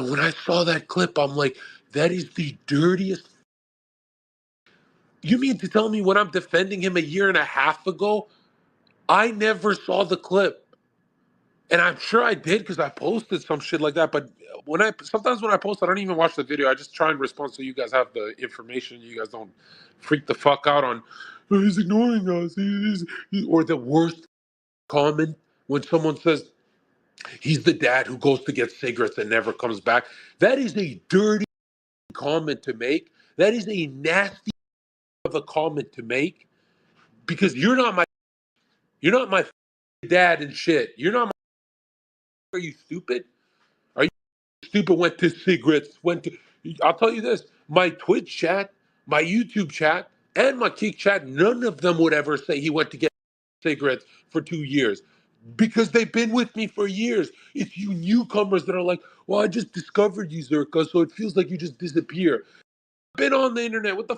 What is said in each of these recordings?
And when I saw that clip, I'm like, that is the dirtiest. You mean to tell me when I'm defending him a year and a half ago, I never saw the clip? And I'm sure I did because I posted some shit like that. But sometimes when I post, I don't even watch the video. I just try and respond so you guys have the information. You guys don't freak the fuck out on, "Oh, he's ignoring us." Or the worst comment when someone says he's the dad who goes to get cigarettes and never comes back. That is a dirty comment to make. That is a nasty of a comment to make because you're not my dad and shit. You're not my. Are you stupid? Are you stupid? Went to cigarettes. I'll tell you this: my Twitch chat, my YouTube chat, and my Kick chat. None of them would ever say he went to get cigarettes for 2 years because they've been with me for years. It's you newcomers that are like, "Well, I just discovered you, Zherka, so it feels like you just disappear." Been on the internet. What the?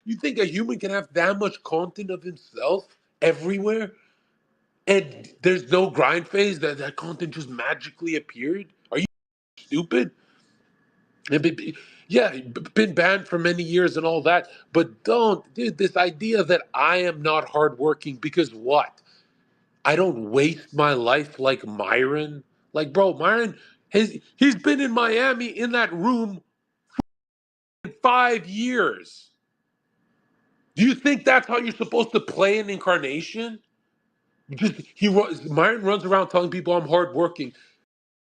You think a human can have that much content of himself everywhere? And there's no grind phase that content just magically appeared? Are you stupid? Yeah, been banned for many years and all that, but dude, this idea that I am not hardworking because what? I don't waste my life like Myron. Like, bro, Myron, he's been in Miami in that room for 5 years. Do you think that's how you're supposed to play an incarnation? Myron runs around telling people I'm hardworking.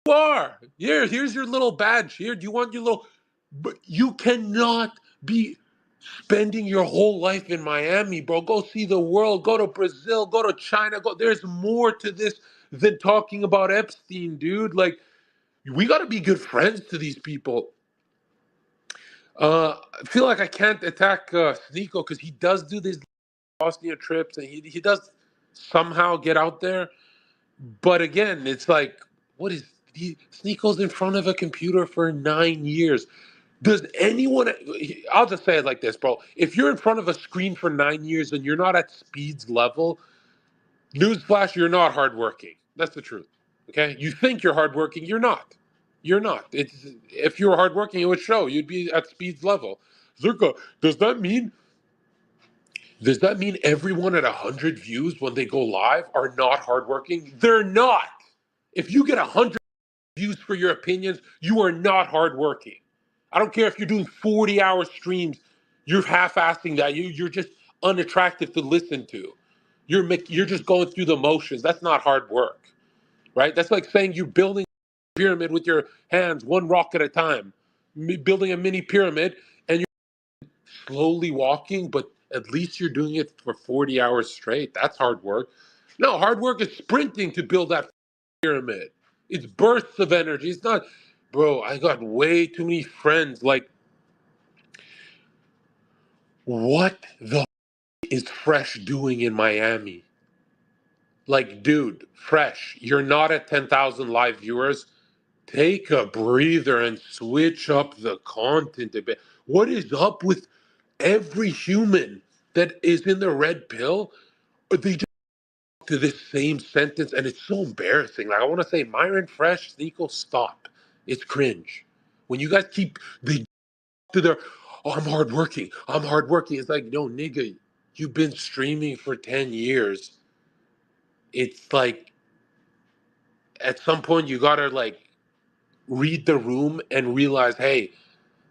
You are. Here's your little badge. Here, do you want your little? But you cannot be spending your whole life in Miami, bro. Go see the world. Go to Brazil. Go to China. Go. There's more to this than talking about Epstein, dude. Like, we got to be good friends to these people. I feel like I can't attack Sneeko because he does do these Bosnia trips and he does somehow get out there. But again, it's like, what is Sneeko's in front of a computer for 9 years? Does anyone? I'll just say it like this, bro. If you're in front of a screen for 9 years and you're not at Speed's level, newsflash, you're not hardworking. That's the truth. Okay, you think you're hardworking, you're not. You're not. If you were hardworking, it would show. You'd be at Speed's level. Zherka, does that mean everyone at 100 views when they go live are not hardworking? They're not. If you get 100 views for your opinions, you are not hardworking. I don't care if you're doing 40-hour streams. You're half-assing that. You're just unattractive to listen to. You're just going through the motions. That's not hard work, right? That's like saying you're building a pyramid with your hands, one rock at a time, building a mini pyramid, and slowly walking, but at least you're doing it for 40 hours straight. That's hard work. No, hard work is sprinting to build that pyramid. It's bursts of energy. It's not, bro, I got way too many friends. Like, what the is Fresh doing in Miami? Like, dude, Fresh, you're not at 10,000 live viewers. Take a breather and switch up the content a bit. What is up with every human that is in the red pill? They just to this same sentence, and it's so embarrassing. Like, I want to say, Myron, Fresh, Sneeko, stop. It's cringe. When you guys keep they to their, oh, I'm hardworking. I'm hardworking. It's like, no, nigga, you've been streaming for 10 years. It's like, at some point, you gotta like read the room and realize, hey,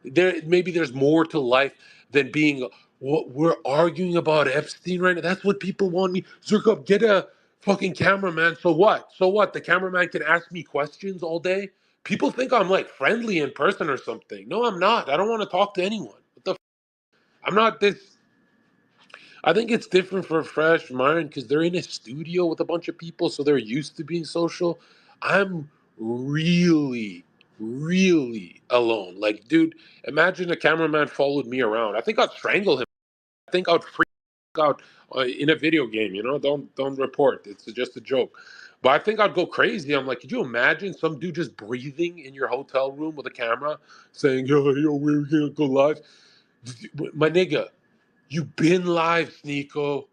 there's more to life than being what we're arguing about Epstein right now. That's what people want me. Zherka, get a fucking cameraman. So what? So what? The cameraman can ask me questions all day. People think I'm like friendly in person or something. No, I'm not. I don't want to talk to anyone. I'm not this. I think it's different for Fresh Myron because they're in a studio with a bunch of people, so they're used to being social. I'm really, really alone. Like, dude, imagine a cameraman followed me around. I think I'd strangle him. I think I'd freak out in a video game. Don't report. It's just a joke. But I think I'd go crazy. I'm like, could you imagine some dude just breathing in your hotel room with a camera, saying, yo, we're gonna go live? My nigga, you been live, Sneeko.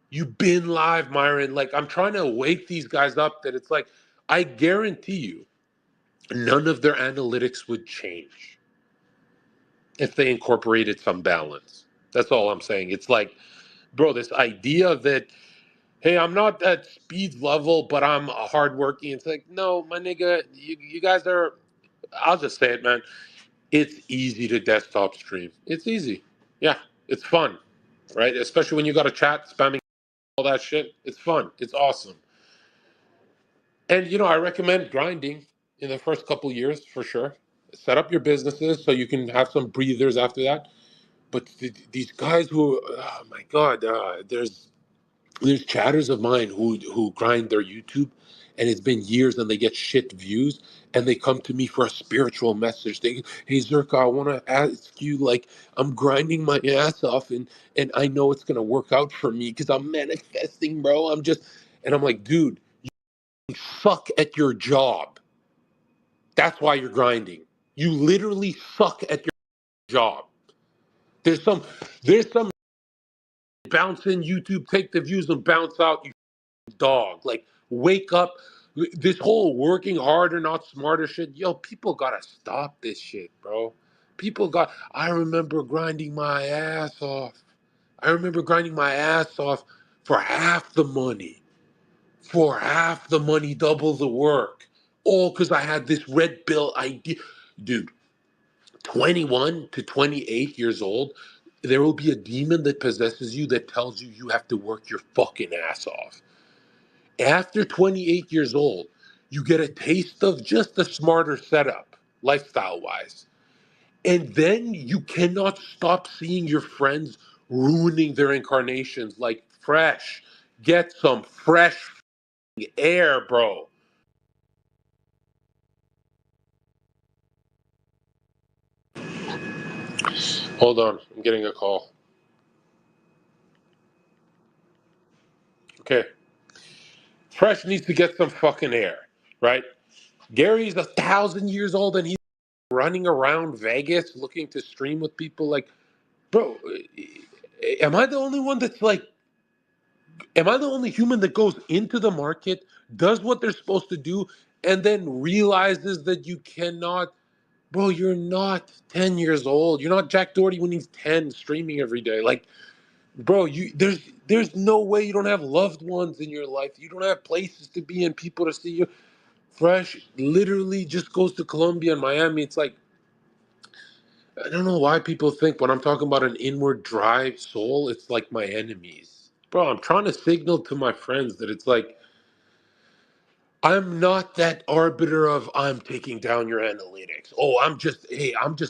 You been live, Myron. Like, I'm trying to wake these guys up that it's like, I guarantee you, none of their analytics would change if they incorporated some balance. That's all I'm saying. It's like, bro, this idea that, hey, I'm not at speed level, but I'm hardworking. It's like, no, my nigga, you guys are, I'll just say it, man. It's easy to desktop stream. It's easy. Yeah, it's fun, right? Especially when you got a chat spamming all that shit. It's fun. It's awesome. And, I recommend grinding in the first couple years for sure. Set up your businesses so you can have some breathers after that. But these guys who, oh my God, there's chatters of mine who grind their YouTube, and it's been years, and they get shit views, and they come to me for a spiritual message. Hey Zherka, I want to ask you, like, I'm grinding my ass off, and I know it's gonna work out for me because I'm manifesting, bro. And I'm like, dude, you suck at your job. That's why you're grinding. You literally suck at your job. There's some bounce in YouTube, take the views and bounce out. You dog. Like, wake up. This whole working harder, not smarter shit. Yo, people gotta stop this shit, bro. I remember grinding my ass off. I remember grinding my ass off for half the money. For half the money, double the work. All because I had this red pill idea. Dude, 21 to 28 years old, there will be a demon that possesses you that tells you you have to work your fucking ass off. After 28 years old, you get a taste of just a smarter setup, lifestyle wise. And then you cannot stop seeing your friends ruining their incarnations like fresh. Get some fresh air, bro. Hold on, I'm getting a call. Okay. Fresh needs to get some fucking air, right? Gary's 1,000 years old and he's running around Vegas looking to stream with people. Like, bro, am I the only one that's like, am I the only human that goes into the market, does what they're supposed to do, and then realizes that you cannot, bro, you're not 10 years old. You're not Jack Doherty when he's 10 streaming every day. Like, bro, there's no way you don't have loved ones in your life. You don't have places to be and people to see you. Fresh literally just goes to Colombia and Miami. It's like, I don't know why people think when I'm talking about an inward drive soul, it's like my enemies. Bro, I'm trying to signal to my friends that it's like, I'm not that arbiter of I'm taking down your analytics. Oh, I'm just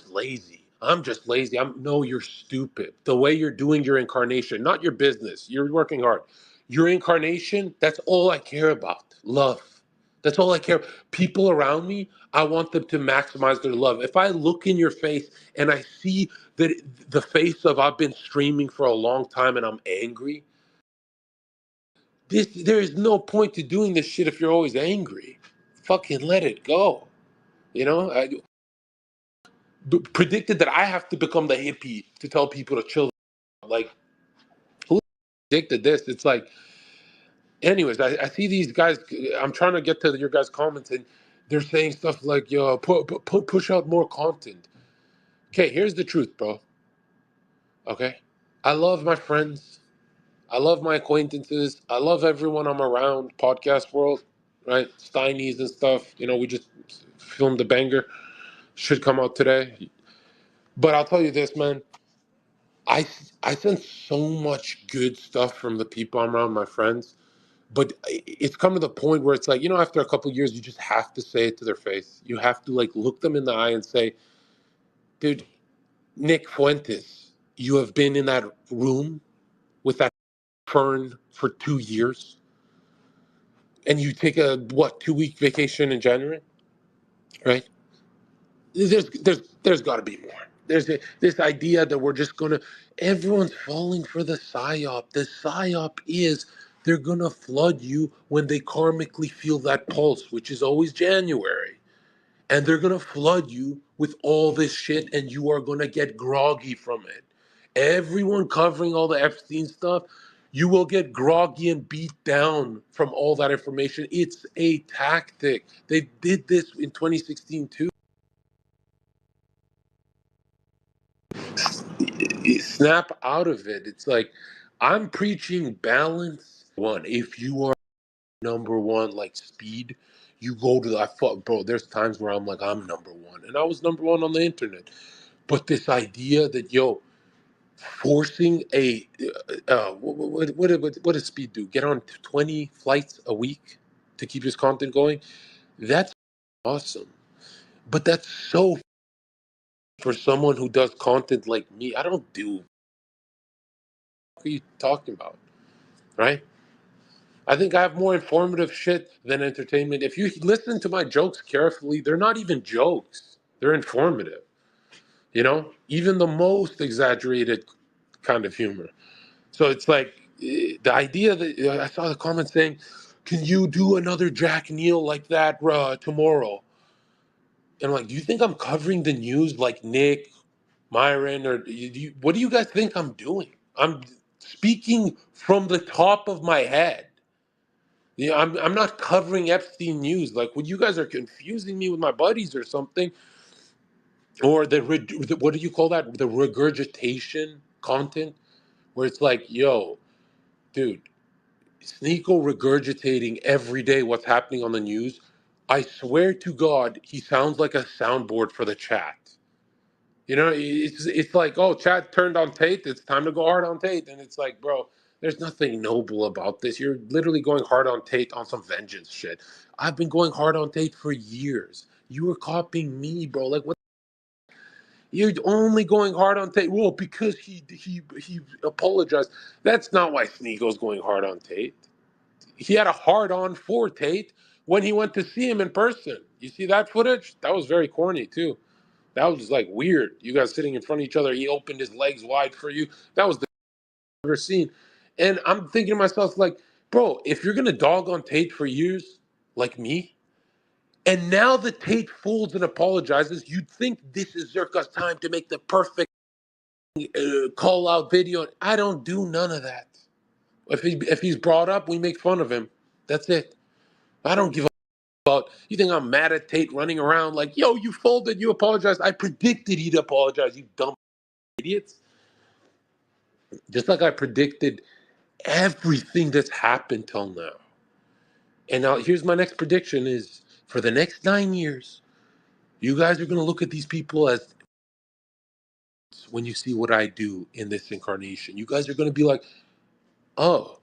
lazy. I'm just lazy. No, you're stupid. The way you're doing your incarnation, not your business. You're working hard. Your incarnation, that's all I care about. Love. That's all I care. People around me, I want them to maximize their love. If I look in your face and I see that the face of I've been streaming for a long time and I'm angry, there is no point to doing this shit if you're always angry. Fucking let it go. I predicted that I have to become the hippie to tell people to chill. Like, who predicted this? It's like, anyways, I see these guys. I'm trying to get to your guys' comments, and they're saying stuff like, yo, push out more content. Okay, here's the truth, bro. Okay? I love my friends. I love my acquaintances. I love everyone I'm around, podcast world, right? Steinies and stuff. We just filmed the banger. Should come out today. But I'll tell you this, man. I, I sense so much good stuff from the people I'm around, my friends. But it's come to the point where it's like, after a couple of years, you just have to say it to their face. You have to, like, look them in the eye and say, dude, Nick Fuentes, you have been in that room with that fern for 2 years, and you take a 2-week vacation in January, right? There's got to be more. This idea that we're just gonna, everyone's falling for the psyop. The psyop is they're gonna flood you when they karmically feel that pulse, which is always January, and they're gonna flood you with all this shit, and you are gonna get groggy from it. Everyone covering all the Epstein stuff. You will get groggy and beat down from all that information. It's a tactic. They did this in 2016 too. Snap out of it. It's like, I'm preaching balance. One, if you are number one, like speed, you go to the, I thought, bro, there's times where I'm like, I'm number one. And I was number one on the internet. But this idea that, yo, forcing a, what does speed do? Get on 20 flights a week to keep his content going? That's awesome. But that's so for someone who does content like me. I don't do, what are you talking about? Right? I think I have more informative shit than entertainment. If you listen to my jokes carefully, they're not even jokes. They're informative. You know, even the most exaggerated kind of humor. So it's like the idea that I saw the comments saying, "Can you do another Jack Neal like that tomorrow?" And I'm like, do you think I'm covering the news like Nick, Myron, or what do you guys think I'm doing? I'm speaking from the top of my head. Yeah, I'm not covering Epstein news. Like, when you guys are confusing me with my buddies or something, or what do you call that? The regurgitation content, where it's like, yo, dude, Sneeko regurgitating every day what's happening on the news. I swear to God, he sounds like a soundboard for the chat. You know, it's like, oh, chat turned on Tate. It's time to go hard on Tate. And it's like, bro, there's nothing noble about this. You're literally going hard on Tate on some vengeance shit. I've been going hard on Tate for years. You were copying me, bro. Like, what? You're only going hard on Tate. Well, because he apologized. That's not why Sneako's going hard on Tate. He had a hard on for Tate when he went to see him in person. You see that footage? That was very corny too. That was like weird. You guys sitting in front of each other. He opened his legs wide for you. That was the I've ever seen. And I'm thinking to myself, like, bro, if you're gonna dog on Tate for years, like me, and now that Tate folds and apologizes, you'd think this is Zherka's time to make the perfect call out video. I don't do none of that. If he's brought up, we make fun of him. That's it. I don't give a about. You think I'm mad at Tate running around like, yo, you folded, you apologized. I predicted he'd apologize, you dumb idiots. Just like I predicted everything that's happened till now. And now here's my next prediction is for the next 9 years, you guys are going to look at these people as, when you see what I do in this incarnation, you guys are going to be like, oh,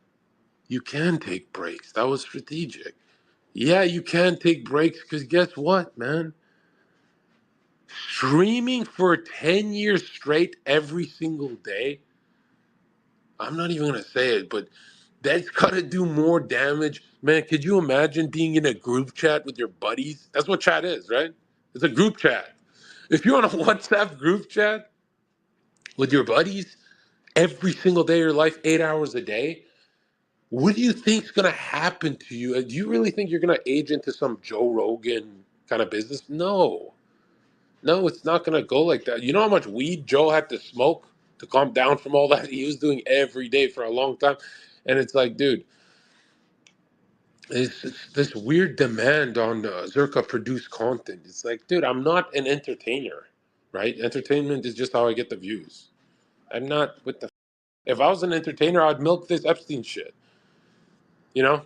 you can take breaks. That was strategic. Yeah, you can take breaks because guess what, man? Streaming for 10 years straight every single day, I'm not even going to say it, but that's gotta do more damage. Man, could you imagine being in a group chat with your buddies? That's what chat is, right? It's a group chat. If you're on a WhatsApp group chat with your buddies every single day of your life, 8 hours a day, what do you think's gonna happen to you? Do you really think you're gonna age into some Joe Rogan kind of business? No. No, it's not gonna go like that. You know how much weed Joe had to smoke to calm down from all that he was doing every day for a long time? And it's like, dude, it's this weird demand on Zherka produced content. It's like, dude, I'm not an entertainer, right? Entertainment is just how I get the views. I'm not with the. If I was an entertainer, I'd milk this Epstein shit. You know,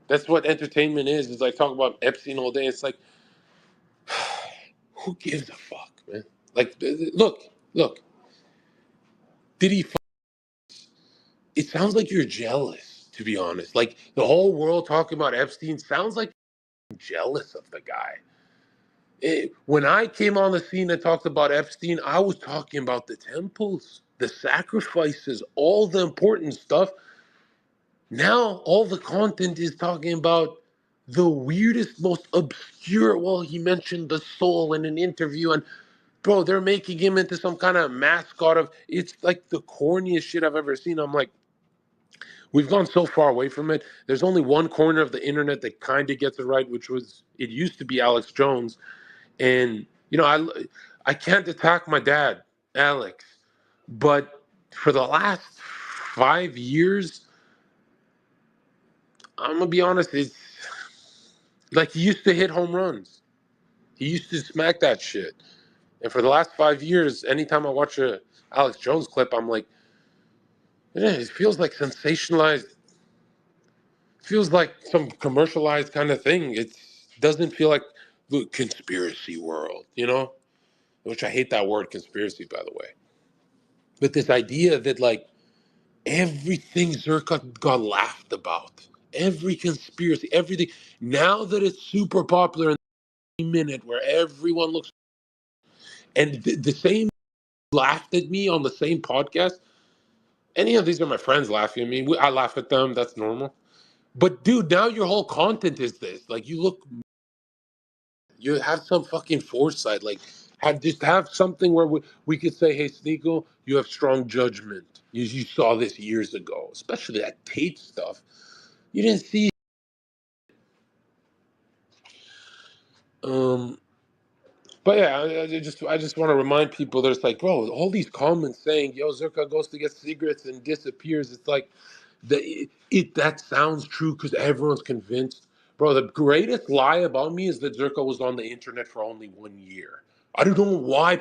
that's what entertainment is. Is like talk about Epstein all day. It's like, who gives a fuck, man? Like, look. Did he? It sounds like you're jealous, to be honest. Like the whole world talking about Epstein sounds like you're jealous of the guy. When I came on the scene and talked about Epstein, I was talking about the temples, the sacrifices, all the important stuff. Now, all the content is talking about the weirdest, most obscure. Well, he mentioned the soul in an interview, and bro, they're making him into some kind of mascot of. It's like the corniest shit I've ever seen. I'm like, we've gone so far away from it. There's only one corner of the internet that kind of gets it right, which was it used to be Alex Jones. And you know, I can't attack my dad, Alex, but for the last 5 years, I'm gonna be honest, it's like he used to hit home runs. He used to smack that shit. And for the last 5 years, anytime I watch a Alex Jones clip, I'm like, yeah, it feels like sensationalized. Feels like some commercialized kind of thing. It doesn't feel like the conspiracy world, which I hate that word conspiracy, by the way. But this idea that like everything Zherka got laughed about, every conspiracy, everything, now that it's super popular in the minute where everyone looks, and the same laughed at me on the same podcast. Any of these are my friends laughing at me. I laugh at them. That's normal. But dude, now your whole content is this. Like you have some fucking foresight. Like have something where we could say, hey, Sneeko, you have strong judgment. You saw this years ago, especially that Tate stuff. You didn't see. Um, but yeah, I just want to remind people that it's like, bro, all these comments saying, yo, Zherka goes to get cigarettes and disappears. It's like that sounds true because everyone's convinced. Bro, the greatest lie about me is that Zherka was on the internet for only 1 year. I don't know why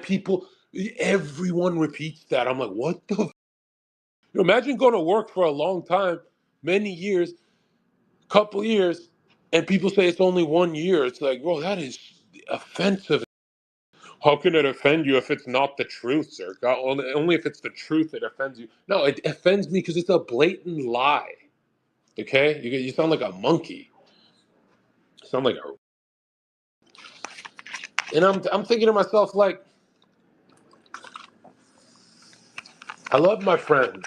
everyone repeats that. I'm like, what the? Imagine going to work for a long time, many years, couple years, and people say it's only 1 year. It's like, bro, that is offensive. How can it offend you if it's not the truth, sir? Only if it's the truth it offends you. No, it offends me because it's a blatant lie. Okay? You sound like a monkey. You sound like a. And I'm thinking to myself, like, I love my friends.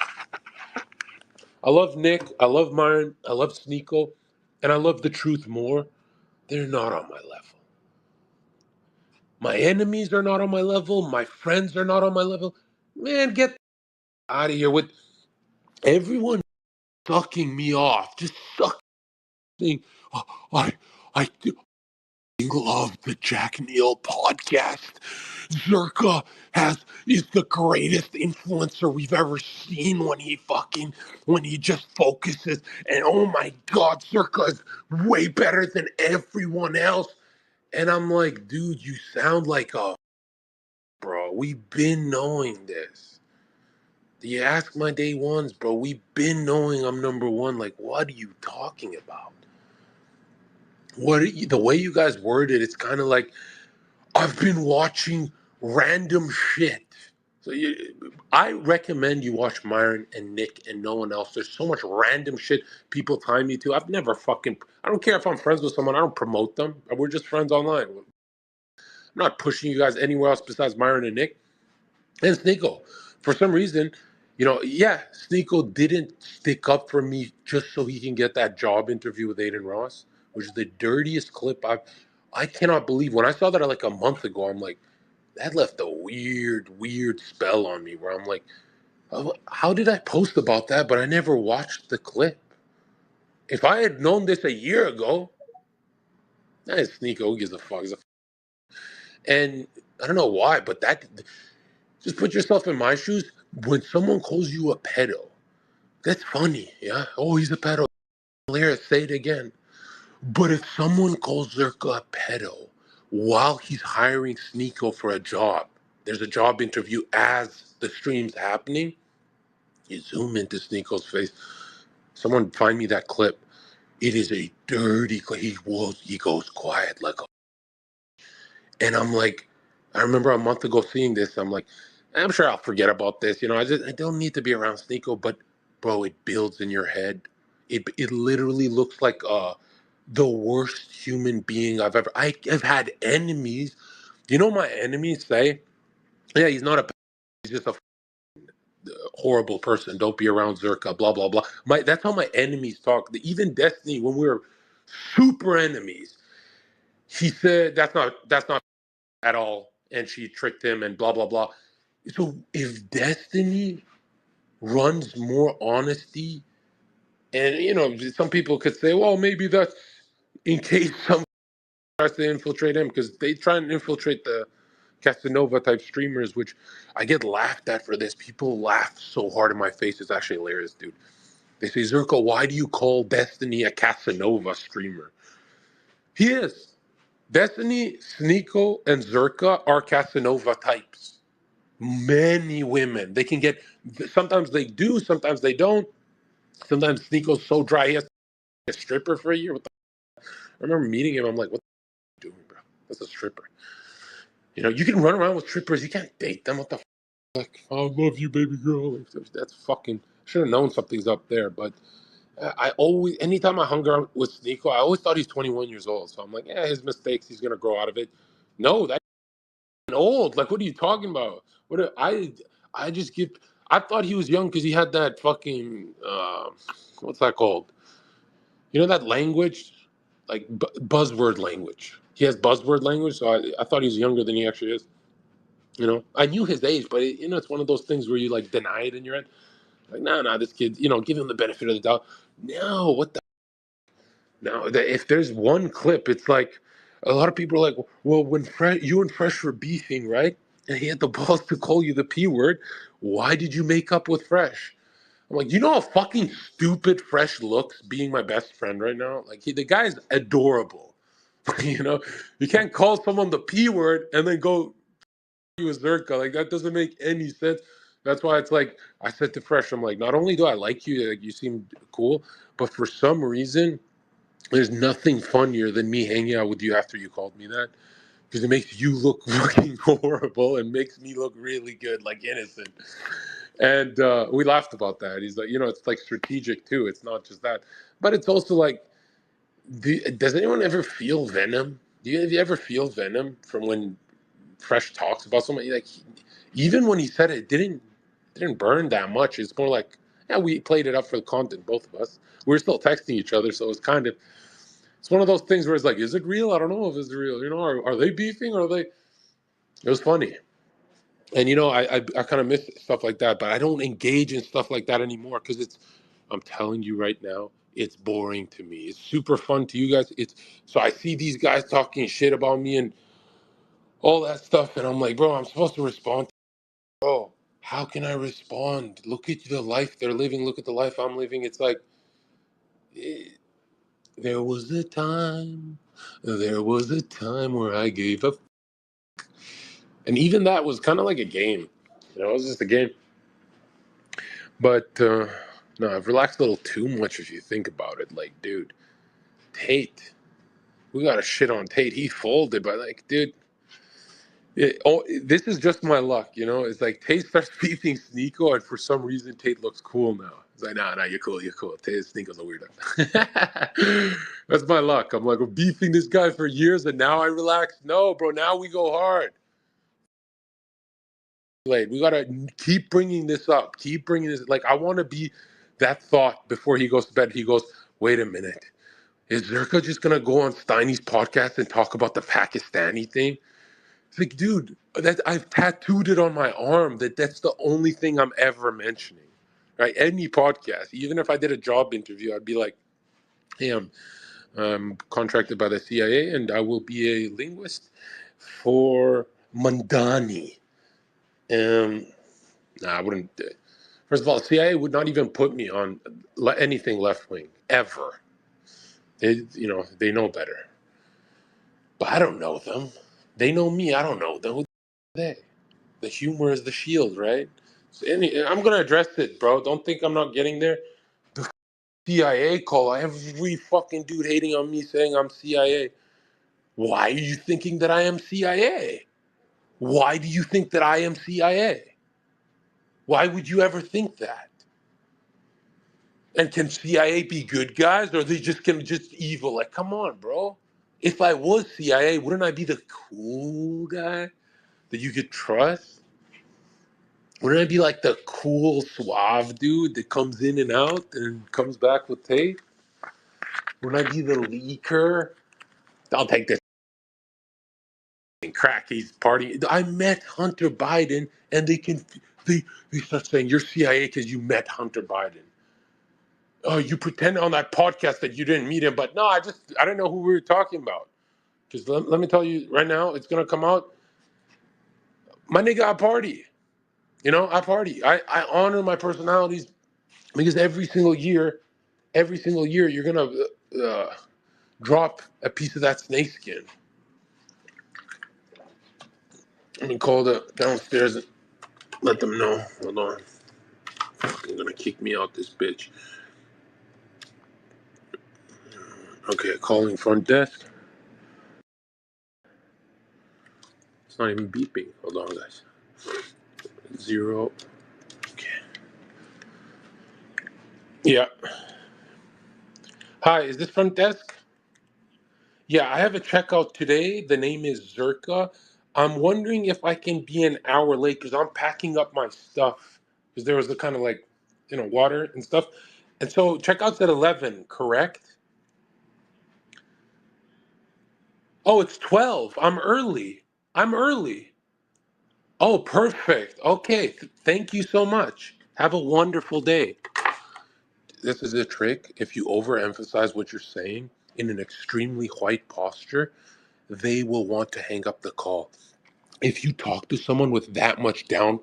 I love Nick. I love Myron. I love Sneeko. And I love the truth more. They're not on my level. My enemies are not on my level. My friends are not on my level. Man, get out of here with everyone sucking me off. Just sucking. Oh, I love the Jack Neal podcast. Zherka is the greatest influencer we've ever seen when he just focuses. And oh my God, Zherka is way better than everyone else. And I'm like, dude, you sound like a bro. We've been knowing this. You ask my day ones, bro. We've been knowing I'm number one. Like, what are you talking about? The way you guys word it, it's kind of like I've been watching random shit. So I recommend you watch Myron and Nick and no one else. There's so much random shit people tie me to. I don't care if I'm friends with someone. I don't promote them. We're just friends online. I'm not pushing you guys anywhere else besides Myron and Nick. And Sneeko, for some reason, yeah, Sneeko didn't stick up for me just so he can get that job interview with Aiden Ross, which is the dirtiest clip I cannot believe. When I saw that like a month ago, I'm like, that left a weird spell on me where I'm like, oh, how did I post about that? But I never watched the clip. If I had known this a year ago, that Sneeko, who gives a fuck? And I don't know why, but just put yourself in my shoes. When someone calls you a pedo, that's funny, yeah? Oh, he's a pedo. Hilarious, say it again. But if someone calls Zherka a pedo while he's hiring Sneeko for a job, there's a job interview as the stream's happening, you zoom into Sneeko's face. Someone find me that clip. It is a dirty clip. He goes quiet like a. And I'm like, I remember a month ago seeing this. I'm like, I'm sure I'll forget about this. I don't need to be around Sneeko, but bro, it builds in your head. It literally looks like the worst human being I've had enemies. My enemies say, yeah, he's not a he's just a horrible person. Don't be around Zherka, blah blah blah. That's how my enemies talk. Even Destiny, when we were super enemies, he said that's not at all, and she tricked him and blah blah blah. So if Destiny runs more honesty, and some people could say, well, maybe that's in case some tries to infiltrate him because they try and infiltrate the Casanova type streamers, which I get laughed at for this. People laugh so hard in my face. It's actually hilarious, dude. They say, Zherka, why do you call Destiny a Casanova streamer? He is. Destiny, Sneo, and Zherka are Casanova types. Many women. They can get, sometimes they do, sometimes they don't. Sometimes Sneeko's so dry, he has to be a stripper for a year. I remember meeting him, I'm like, what are you doing, bro? That's a stripper. You know, you can run around with strippers, you can't date them. What the f? Like, I love you, baby girl. Like, that's fucking, should have known something's up there. But I always, anytime I hung out with Sneeko, I always thought he's 21 years old. So I'm like, yeah, his mistakes, he's going to grow out of it. No, that's old. Like, what are you talking about? I just give, I thought he was young because he had that fucking, what's that called? You know that language? Like buzzword language. He has buzzword language, so I thought he was younger than he actually is. You know, I knew his age, but it's one of those things where you like deny it in your head. Like, nah, this kid, give him the benefit of the doubt. No, what the? Now, if there's one clip, it's like a lot of people are like, well, when you and Fresh were beefing, right? And he had the balls to call you the P word. Why did you make up with Fresh? I'm like, you know how fucking stupid Fresh looks being my best friend right now? Like, the guy's adorable. You can't call someone the P word and then go you a Zherka. Like, that doesn't make any sense. That's why it's like, I said to Fresh, I'm like, not only do I like you, like, you seem cool, but for some reason, there's nothing funnier than me hanging out with you after you called me that. Because it makes you look fucking horrible and makes me look really good, like innocent. And we laughed about that. He's like, it's like strategic too. It's not just that, but it's also like, does anyone ever feel venom? Have you ever feel venom from when Fresh talks about somebody? Like, even when he said it, didn't burn that much. It's more like, yeah, we played it up for the content, both of us. We were still texting each other, so it's one of those things where it's like, is it real? I don't know if it's real. Are they beefing? Or are they? It was funny. And I kind of miss stuff like that, but I don't engage in stuff like that anymore because I'm telling you right now, it's boring to me. It's super fun to you guys. So I see these guys talking shit about me and all that stuff, and I'm like, bro, I'm supposed to respond. Bro, how can I respond? Look at the life they're living. Look at the life I'm living. It's like, eh, there was a time, where I gave up, and even that was kind of like a game. It was just a game. But no, I've relaxed a little too much if you think about it. Like, dude, Tate, we got to shit on Tate. He folded, but like, dude, this is just my luck, It's like Tate starts beefing Sneeko, and for some reason Tate looks cool now. It's like, nah, you're cool. Tate Sneeko's a weirdo. That's my luck. I'm like, we're beefing this guy for years, and now I relax. No, bro, now we go hard. We gotta keep bringing this up. Keep bringing this. Like, I want to be that thought before he goes to bed. He goes, wait a minute. Is Zherka just gonna go on Steiny's podcast and talk about the Pakistani thing? It's like, dude, I've tattooed it on my arm that's the only thing I'm ever mentioning. Right? Any podcast, even if I did a job interview, I'd be like, hey, I'm contracted by the CIA and I will be a linguist for Mandani. Nah, I wouldn't. First of all, CIA would not even put me on anything left wing ever. They know better. But I don't know them. They know me. I don't know them. Who are they? The humor is the shield, right? So I'm gonna address it, bro. Don't think I'm not getting there. The CIA call. Every fucking dude hating on me saying I'm CIA. Why are you thinking that I am CIA? Why do you think that I am CIA? Why would you ever think that? And can CIA be good guys, or are they just evil? Like, come on, bro. If I was CIA, wouldn't I be the cool guy that you could trust? Wouldn't I be like the cool, suave dude that comes in and out and comes back with tape? Wouldn't I be the leaker? I'll take this crack. He's partying. I met Hunter Biden, and they start saying you're CIA because you met Hunter Biden. Oh, you pretend on that podcast that you didn't meet him, but no, I didn't know who we were talking about. Because let me tell you right now, it's gonna come out. My nigga, I party. You know, I party. I honor my personalities because every single year, you're gonna drop a piece of that snake skin. I'm gonna call the downstairs and let them know. Hold on. They're gonna kick me out this bitch. Okay, calling front desk. It's not even beeping. Hold on, guys. 0. Okay. Yeah. Hi, is this front desk? Yeah, I have a checkout today. The name is Zherka. I'm wondering if I can be an hour late because I'm packing up my stuff because there was a kind of like, water and stuff. And so checkout's at 11, correct? Oh, it's 12. I'm early. I'm early. Oh, perfect. Okay. Thank you so much. Have a wonderful day. This is a trick. If you overemphasize what you're saying in an extremely white posture, they will want to hang up the call. If you talk to someone with that much down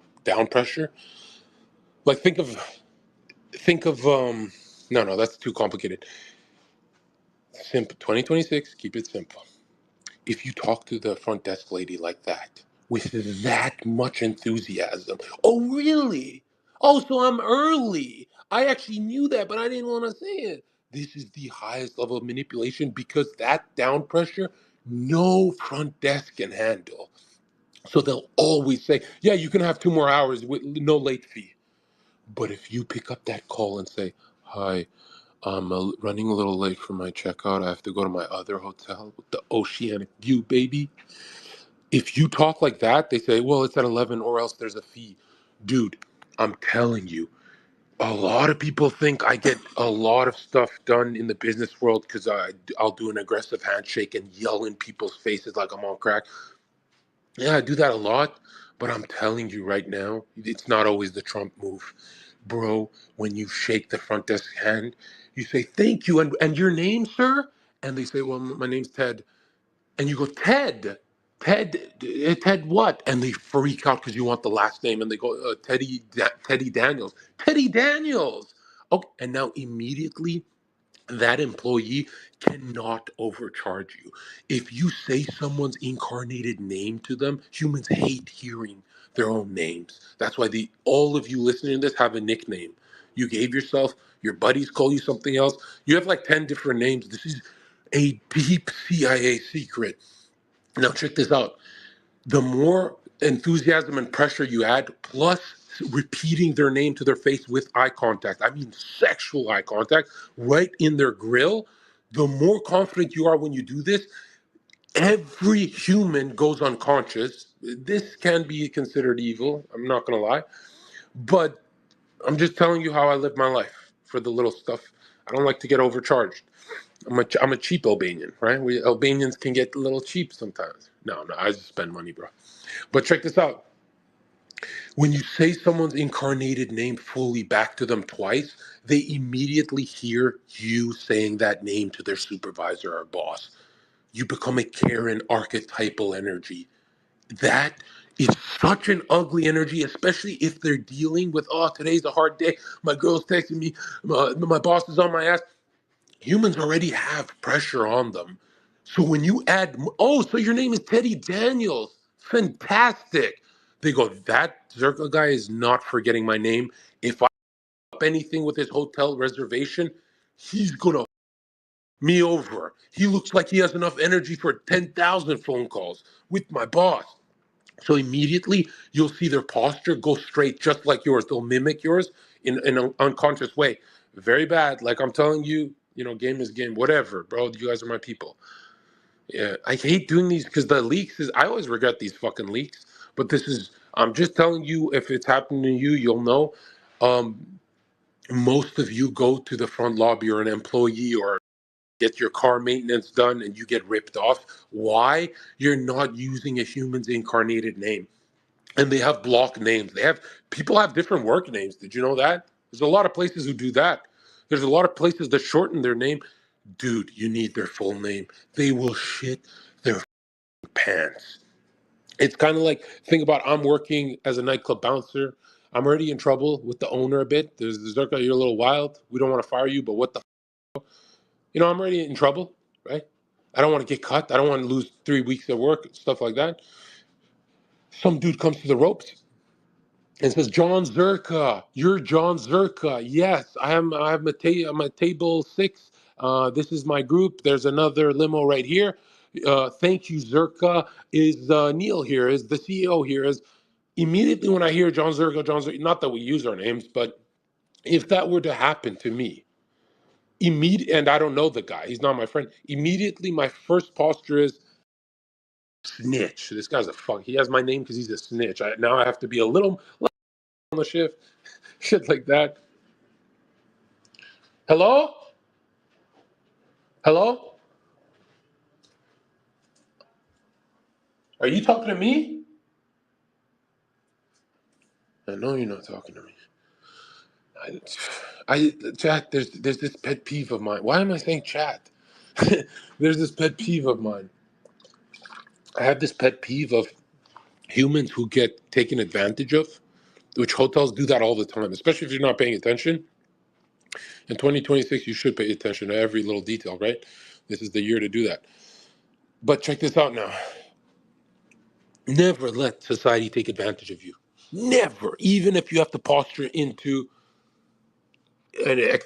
pressure, like think of no, that's too complicated. Simple 2026, keep it simple. If you talk to the front desk lady like that, with that much enthusiasm, oh, really? Oh, so I'm early. I actually knew that, but I didn't want to say it. This is the highest level of manipulation because that down pressure, no front desk can handle. So they'll always say, yeah, you can have 2 more hours with no late fee. But if you pick up that call and say, hi, I'm running a little late for my checkout. I have to go to my other hotel with the oceanic view, baby. If you talk like that, they say, well, it's at 11 or else there's a fee. Dude, I'm telling you, a lot of people think I get a lot of stuff done in the business world because I'll do an aggressive handshake and yell in people's faces like I'm on crack. Yeah, I do that a lot, but I'm telling you right now, it's not always the Trump move. Bro, when you shake the front desk hand, you say, thank you, and your name, sir? And they say, well, my name's Ted. And you go, Ted, Ted what? And they freak out because you want the last name, and they go, Teddy Daniels. Teddy Daniels! Okay, and now immediately, that employee cannot overcharge you. If you say someone's incarnated name to them, humans hate hearing their own names. That's why all of you listening to this have a nickname. You gave yourself, your buddies call you something else. You have like 10 different names. This is a deep CIA secret. Now check this out. The more enthusiasm and pressure you add, plus repeating their name to their face with eye contact, I mean sexual eye contact, right in their grill, the more confident you are when you do this, every human goes unconscious. This can be considered evil, I'm not going to lie, but I'm just telling you how I live my life for the little stuff. I don't like to get overcharged. I'm a cheap Albanian, right? We Albanians can get a little cheap sometimes. No, I just spend money, bro. But check this out. When you say someone's incarnated name fully back to them twice, they immediately hear you saying that name to their supervisor or boss. You become a Karen archetypal energy. That is such an ugly energy, especially if they're dealing with, oh, today's a hard day. My girl's texting me. My boss is on my ass. Humans already have pressure on them. So when you add, oh, so your name is Teddy Daniels. Fantastic. They go, that Zerka guy is not forgetting my name. If I up anything with his hotel reservation, he's going to me over. He looks like he has enough energy for 10,000 phone calls with my boss. So immediately you'll see their posture go straight, just like yours. They'll mimic yours in an unconscious way. Very bad. Like I'm telling you, game is game. Whatever, bro. You guys are my people. Yeah, I hate doing these because the leaks is. I always regret these fucking leaks. But this is. I'm just telling you. If it's happening to you, you'll know. Um, Most of you go to the front lobby or an employee or get your car maintenance done, and you get ripped off. Why? You're not using a human's incarnated name. And they have block names. People have different work names. Did you know that? There's a lot of places who do that. There's a lot of places that shorten their name. Dude, you need their full name. They will shit their pants. It's kind of like, think about, I'm working as a nightclub bouncer. I'm already in trouble with the owner a bit. There's Zherka, you're a little wild. We don't want to fire you, but what the, I'm already in trouble, right? I don't want to get cut. I don't want to lose 3 weeks of work, stuff like that. Some dude comes to the ropes and says, John Zherka, you're John Zherka. Yes, I'm at table 6. This is my group. There's another limo right here. Thank you, Zherka. Is Neil here? Is the CEO here? Is Immediately when I hear John Zherka, not that we use our names, but if that were to happen to me, and I don't know the guy, he's not my friend, immediately my first posture is snitch. This guy's a fuck. He has my name because he's a snitch. Now I have to be a little on the shift, shit like that. Hello? Hello? Are you talking to me? I know you're not talking to me. Chat, there's this pet peeve of mine. Why am I saying chat? There's this pet peeve of mine. I have this pet peeve of humans who get taken advantage of, which hotels do that all the time, especially if you're not paying attention. In 2026, you should pay attention to every little detail, right? This is the year to do that. But check this out now. Never let society take advantage of you. Never. Even if you have to posture into a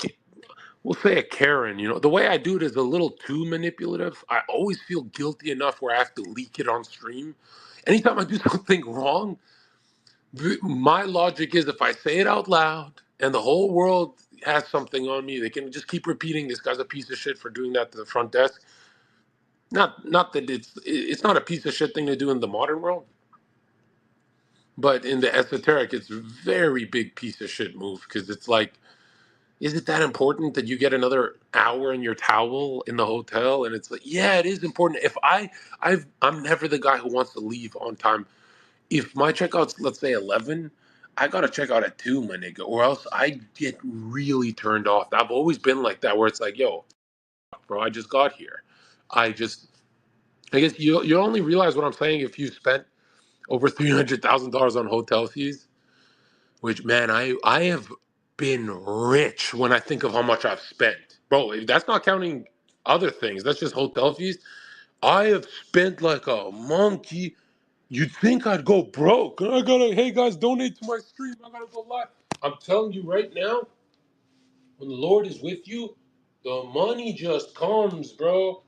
we'll say a Karen, the way I do it is a little too manipulative. I always feel guilty enough where I have to leak it on stream. Anytime I do something wrong, my logic is, if I say it out loud and the whole world has something on me, they can just keep repeating, this guy's a piece of shit for doing that to the front desk. Not that it's not a piece of shit thing to do in the modern world, but in the esoteric, it's a very big piece of shit move, because it's like, is it that important that you get another hour in your towel in the hotel? And it's like, yeah, it is important. If I'm never the guy who wants to leave on time. If my checkout's, let's say, 11, I gotta check out at 2, my nigga, or else I get really turned off. I've always been like that, where it's like, yo, bro, I just got here. I guess you only realize what I'm saying if you spent over $300,000 on hotel fees. Which, man, I have been rich when I think of how much I've spent, bro. That's not counting other things. That's just hotel fees. I have spent like a monkey. You'd think I'd go broke. Hey guys, donate to my stream. I gotta go live. I'm telling you right now, when the Lord is with you, the money just comes, bro.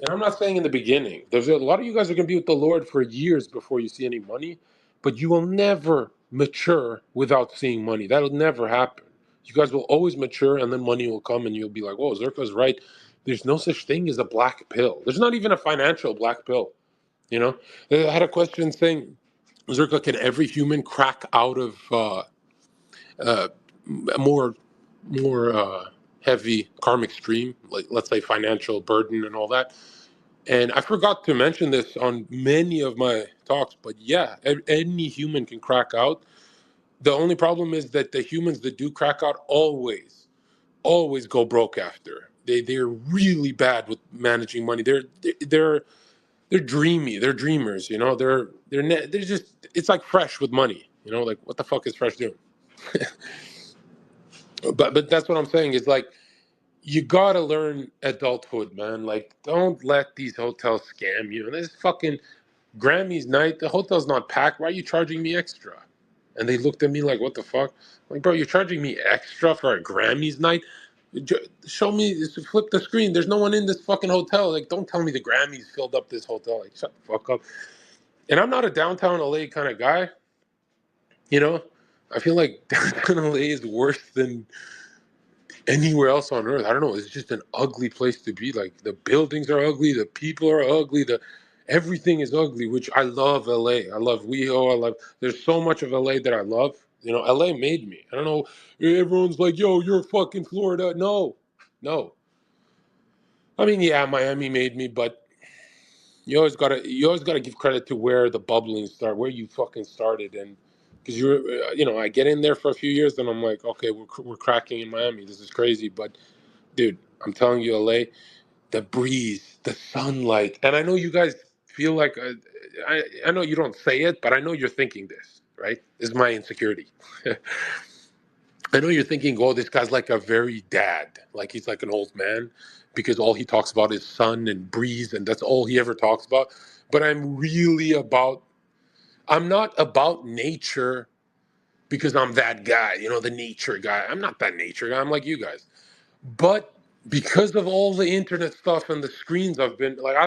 And I'm not saying in the beginning. There's a lot of you guys are gonna be with the Lord for years before you see any money, but you will never mature without seeing money. That'll never happen. You guys will always mature, and then money will come, and you'll be like, "Whoa, Zerka's right. There's no such thing as a black pill. There's not even a financial black pill." You know, I had a question saying, Zerka, can every human crack out of uh, more heavy karmic stream, like let's say financial burden and all that? And I forgot to mention this on many of my talks, but yeah, any human can crack out. The only problem is that the humans that do crack out always go broke after. They're really bad with managing money. They're dreamy. They're dreamers. They're just, it's like Fresh with money. Like, what the fuck is Fresh doing? But that's what I'm saying is, like, you gotta learn adulthood, man. Like, don't let these hotels scam you. And this fucking Grammys night, the hotel's not packed. Why are you charging me extra? And they looked at me like, what the fuck? Like, bro, you're charging me extra for a Grammys night? Show me, flip the screen. There's no one in this fucking hotel. Like, don't tell me the Grammys filled up this hotel. Like, shut the fuck up. And I'm not a downtown LA kind of guy. You know, I feel like downtown LA is worse than anywhere else on earth. I don't know. It's just an ugly place to be. Like, the buildings are ugly, the people are ugly, everything is ugly. Which I love LA. I love WeHo. I love. There's so much of LA that I love. LA made me. I don't know. Everyone's like, "Yo, you're fucking Florida." No, no. I mean, yeah, Miami made me, but you always gotta give credit to where the bubbling start, where you fucking started. And because I get in there for a few years, and I'm like, okay, we're cracking in Miami. This is crazy, but dude, I'm telling you, LA, the breeze, the sunlight, and I know you guys feel like I know you don't say it, but I know you're thinking this, right? This is my insecurity. I know you're thinking, oh, this guy's like a very dad, like he's like an old man, because all he talks about is sun and breeze, and that's all he ever talks about. But I'm not about nature because I'm that guy, the nature guy. I'm not that nature guy. I'm like you guys. But because of all the internet stuff and the screens, I've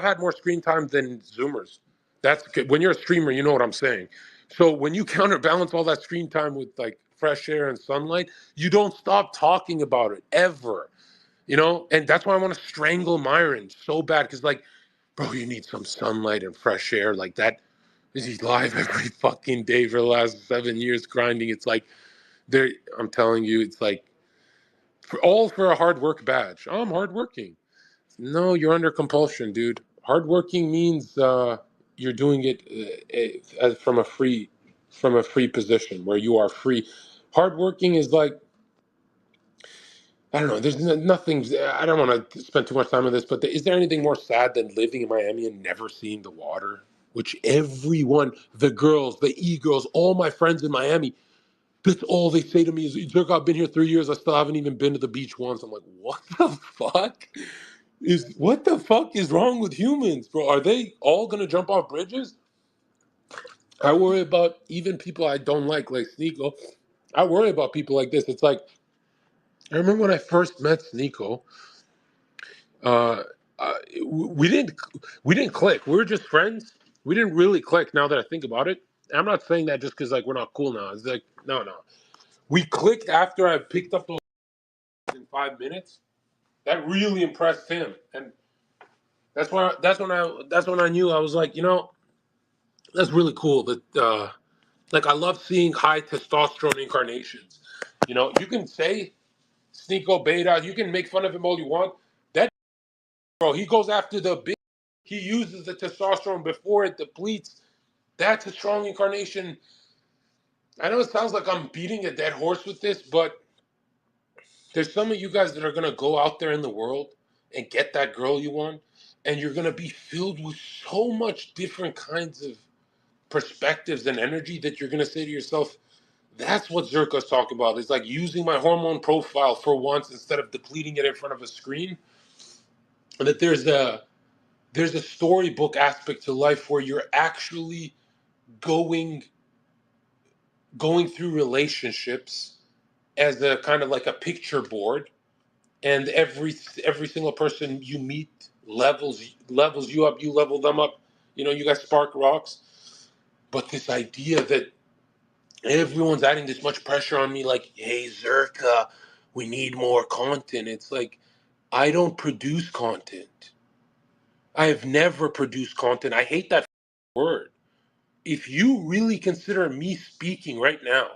had more screen time than Zoomers. That's good. When you're a streamer, you know what I'm saying. So when you counterbalance all that screen time with like fresh air and sunlight, you don't stop talking about it ever. And that's why I want to strangle Myron so bad, because like, bro, you need some sunlight and fresh air like that. He's live every fucking day for the last 7 years grinding. It's like there. I'm telling you, it's like all for a hard work badge. Oh, I'm hardworking. No, you're under compulsion, dude. Hardworking means you're doing it from a free position where you are free. Hardworking is like, I don't know. There's nothing. I don't want to spend too much time on this, but is there anything more sad than living in Miami and never seeing the water? Which everyone, the girls, the e-girls, all my friends in Miami, that's all they say to me is, Zherka, I've been here 3 years. I still haven't even been to the beach once. I'm like, what the fuck is wrong with humans, bro? Are they all gonna jump off bridges? I worry about even people I don't like Sneeko. I worry about people like this. It's like, I remember when I first met Sneeko, uh, we didn't click. We were just friends. We didn't really click. Now that I think about it, and I'm not saying that just because like we're not cool now. It's like no. We clicked after I picked up those in 5 minutes. That really impressed him, and that's when I knew. I was like, that's really cool. That like, I love seeing high testosterone incarnations. You can say Sneeko beta. You can make fun of him all you want. That bro, he goes after the big. He uses the testosterone before it depletes. That's a strong incarnation. I know it sounds like I'm beating a dead horse with this, but there's some of you guys that are gonna go out there in the world and get that girl you want, and you're gonna be filled with so much different kinds of perspectives and energy that you're gonna say to yourself, that's what Zherka's talking about. It's like using my hormone profile for once instead of depleting it in front of a screen. And that there's a storybook aspect to life where you're actually going going through relationships as a kind of like a picture board, and every single person you meet levels you up, you level them up. You guys spark rocks. But this idea that everyone's adding this much pressure on me, like, hey, Zherka, we need more content. It's like, I don't produce content. I have never produced content. I hate that word. If you really consider me speaking right now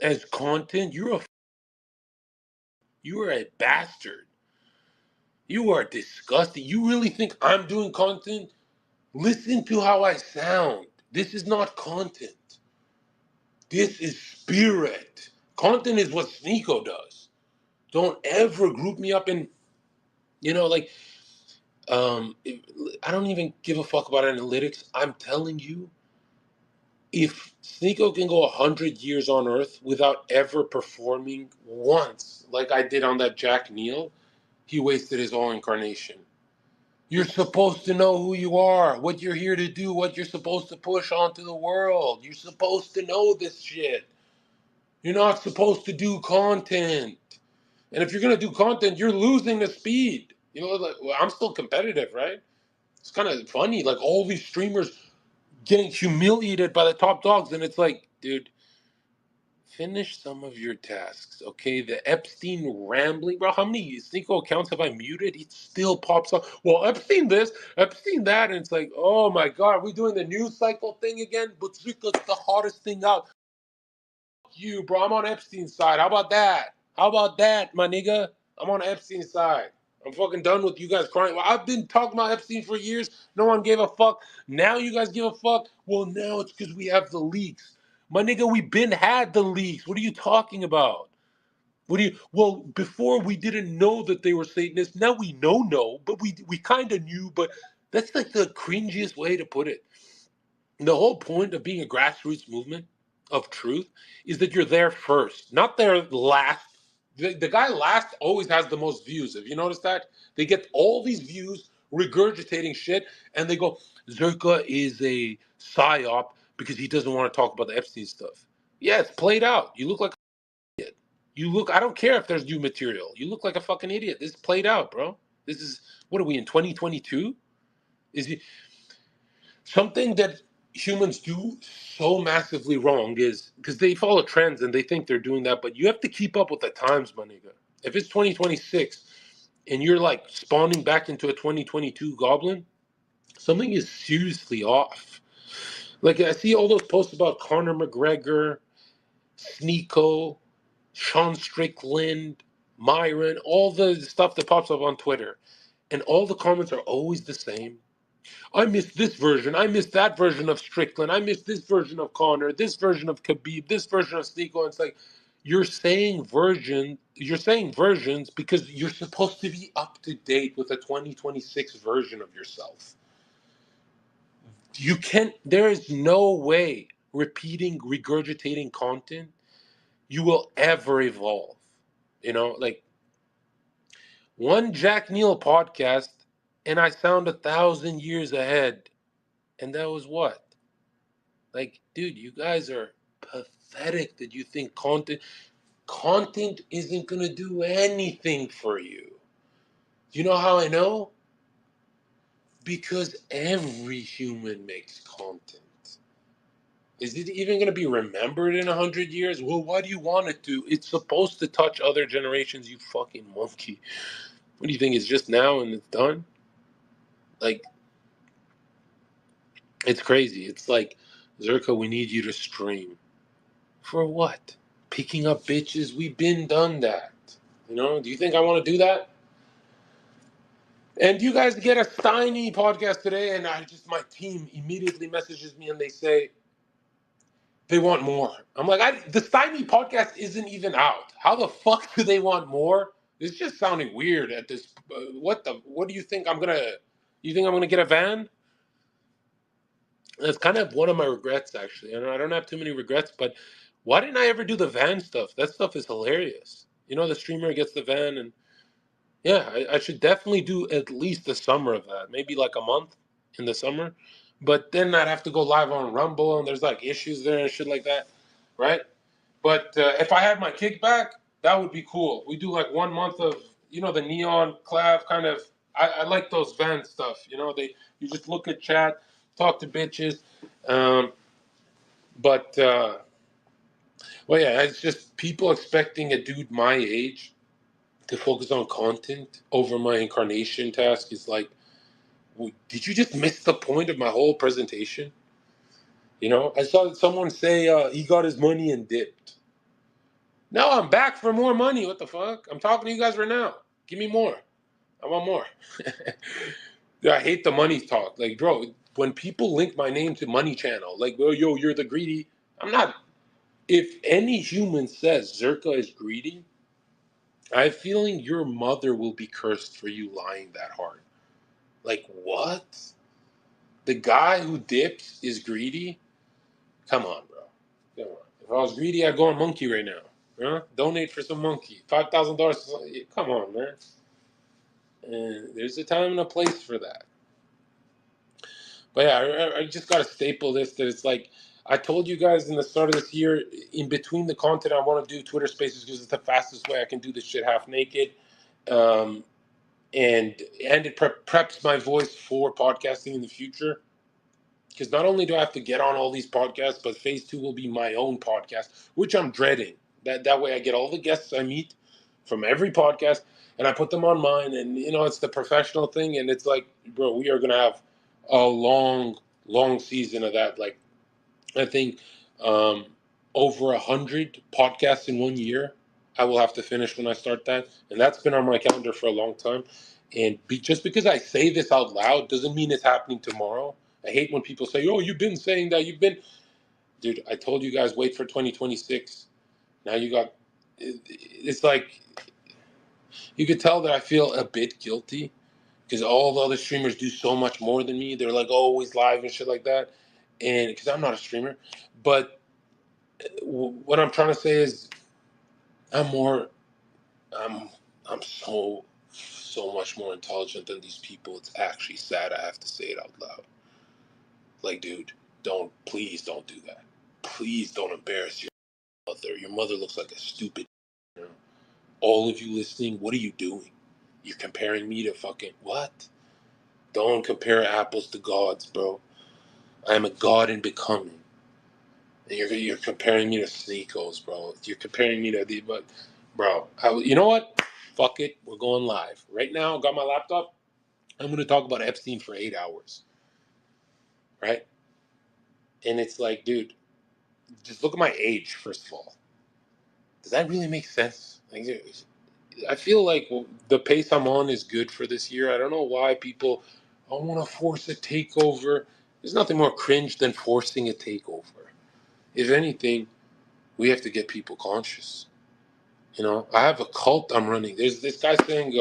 as content, you are a bastard. You are disgusting. You really think I'm doing content? Listen to how I sound. This is not content. This is spirit. Content is what Sneeko does. Don't ever group me up in, like, I don't even give a fuck about analytics. I'm telling you, if Sneeko can go 100 years on Earth without ever performing once, like I did on that Jack Neal, he wasted his whole incarnation. You're supposed to know who you are, what you're here to do, what you're supposed to push onto the world. You're supposed to know this shit. You're not supposed to do content. And if you're going to do content, you're losing the speed. Well, I'm still competitive, right? It's kind of funny. Like, all these streamers getting humiliated by the top dogs. And it's like, dude, finish some of your tasks, okay? The Epstein rambling, bro. How many Sneeko accounts have I muted? It still pops up. Well, Epstein this, Epstein that. And it's like, oh my God, are we doing the news cycle thing again? But Sneeko's the hottest thing out. You, bro. I'm on Epstein's side. How about that? How about that, my nigga? I'm on Epstein's side. I'm fucking done with you guys crying. Well, I've been talking about Epstein for years. No one gave a fuck. Now you guys give a fuck. Well, now it's because we have the leaks. My nigga, we been had the leaks. What are you talking about? Well, before we didn't know that they were Satanists. Now we know, but we kind of knew, but that's like the cringiest way to put it. The whole point of being a grassroots movement of truth is that you're there first, not there last. The guy last always has the most views. Have you noticed that? They get all these views regurgitating shit, and they go, Zherka is a psyop because he doesn't want to talk about the Epstein stuff. Yeah, it's played out. You look like an idiot. You look, I don't care if there's new material. You look like a fucking idiot. This is played out, bro. This is, what are we in, 2022? Is he, something that humans do so massively wrong is because they follow trends and they think they're doing that, but you have to keep up with the times, my nigga. If it's 2026 and you're like spawning back into a 2022 goblin, something is seriously off. Like I see all those posts about Conor McGregor, Sneo, Sean Strickland, Myron, all the stuff that pops up on Twitter, and all the comments are always the same. I missed this version. I missed that version of Strickland. I missed this version of Connor, this version of Khabib, this version of Sneeko. It's like you're saying versions because you're supposed to be up to date with a 2026 version of yourself. You can't, there is no way repeating, regurgitating content you will ever evolve. You know, like one Jack Neal podcast and I sound 1,000 years ahead. And that was what? Like, dude, you guys are pathetic that you think content isn't gonna do anything for you. You know how I know? Because every human makes content. Is it even gonna be remembered in 100 years? Well, why do you want it to? It's supposed to touch other generations, you fucking monkey. What do you think? It's just now and it's done? Like, it's crazy. It's like, Zherka, we need you to stream. For what? Picking up bitches? We've been done that. You know, do you think I want to do that? And you guys get a Steiny podcast today, and my team immediately messages me and they say they want more. I'm like, the Steiny podcast isn't even out. How the fuck do they want more? It's just sounding weird at this. What do you think you think I'm gonna get a van? That's kind of one of my regrets, actually. I don't have too many regrets, but why didn't I ever do the van stuff? That stuff is hilarious. You know, the streamer gets the van, and yeah, I should definitely do at least the summer of that. Maybe like a month in the summer. But then I'd have to go live on Rumble, and there's like issues there and shit like that, right? But if I had my kickback, that would be cool. We do like 1 month of, you know, the neon clav kind of. I like those van stuff. You know, you just look at chat, talk to bitches. Um, but well, yeah, it's just people expecting a dude my age to focus on content over my incarnation task is like, did you just miss the point of my whole presentation? You know, I saw someone say he got his money and dipped. No, I'm back for more money. What the fuck? I'm talking to you guys right now. Give me more. I want more. I hate the money talk. Like, bro, when people link my name to Money Channel, like, oh, yo, you're the greedy. I'm not. If any human says Zherka is greedy, I have a feeling your mother will be cursed for you lying that hard. Like, what? The guy who dips is greedy? Come on, bro. Come on. If I was greedy, I'd go on Monkey right now. Huh? Donate for some Monkey. $5,000. Come on, man. And there's a time and a place for that. But yeah, I just got to staple this that it's like, I told you guys in the start of this year, in between the content, I want to do Twitter Spaces because it's the fastest way I can do this shit half naked. And it preps my voice for podcasting in the future. Because not only do I have to get on all these podcasts, but phase 2 will be my own podcast, which I'm dreading. That way I get all the guests I meet from every podcast, and I put them on mine, and, you know, it's the professional thing, and it's like, bro, we are going to have a long, long season of that. Like, I think over 100 podcasts in 1 year I will have to finish when I start that, and that's been on my calendar for a long time. And just because I say this out loud doesn't mean it's happening tomorrow. I hate when people say, oh, you've been saying that. Dude, I told you guys, wait for 2026. Now it's like, you could tell that I feel a bit guilty because all the other streamers do so much more than me. They're like always live and shit like that. and because I'm not a streamer, but what I'm trying to say is I'm more, I'm, I'm so much more intelligent than these people. It's actually sad. I have to say it out loud. Like, dude, please don't do that. Please don't embarrass your mother. Your mother looks like a stupid. You know? All of you listening, what are you doing? You're comparing me to fucking what? Don't compare apples to gods, bro. I am a god in becoming. And you're comparing me to Sneakos, bro. You're comparing me to the, but, bro, you know what? Fuck it. We're going live. Right now, I got my laptop. I'm going to talk about Epstein for 8 hours. Right? And it's like, dude, just look at my age, first of all. Does that really make sense? Like, I feel like the pace I'm on is good for this year. I don't know why people, I want to force a takeover. There's nothing more cringe than forcing a takeover. If anything, we have to get people conscious. You know, I have a cult I'm running. There's this guy saying,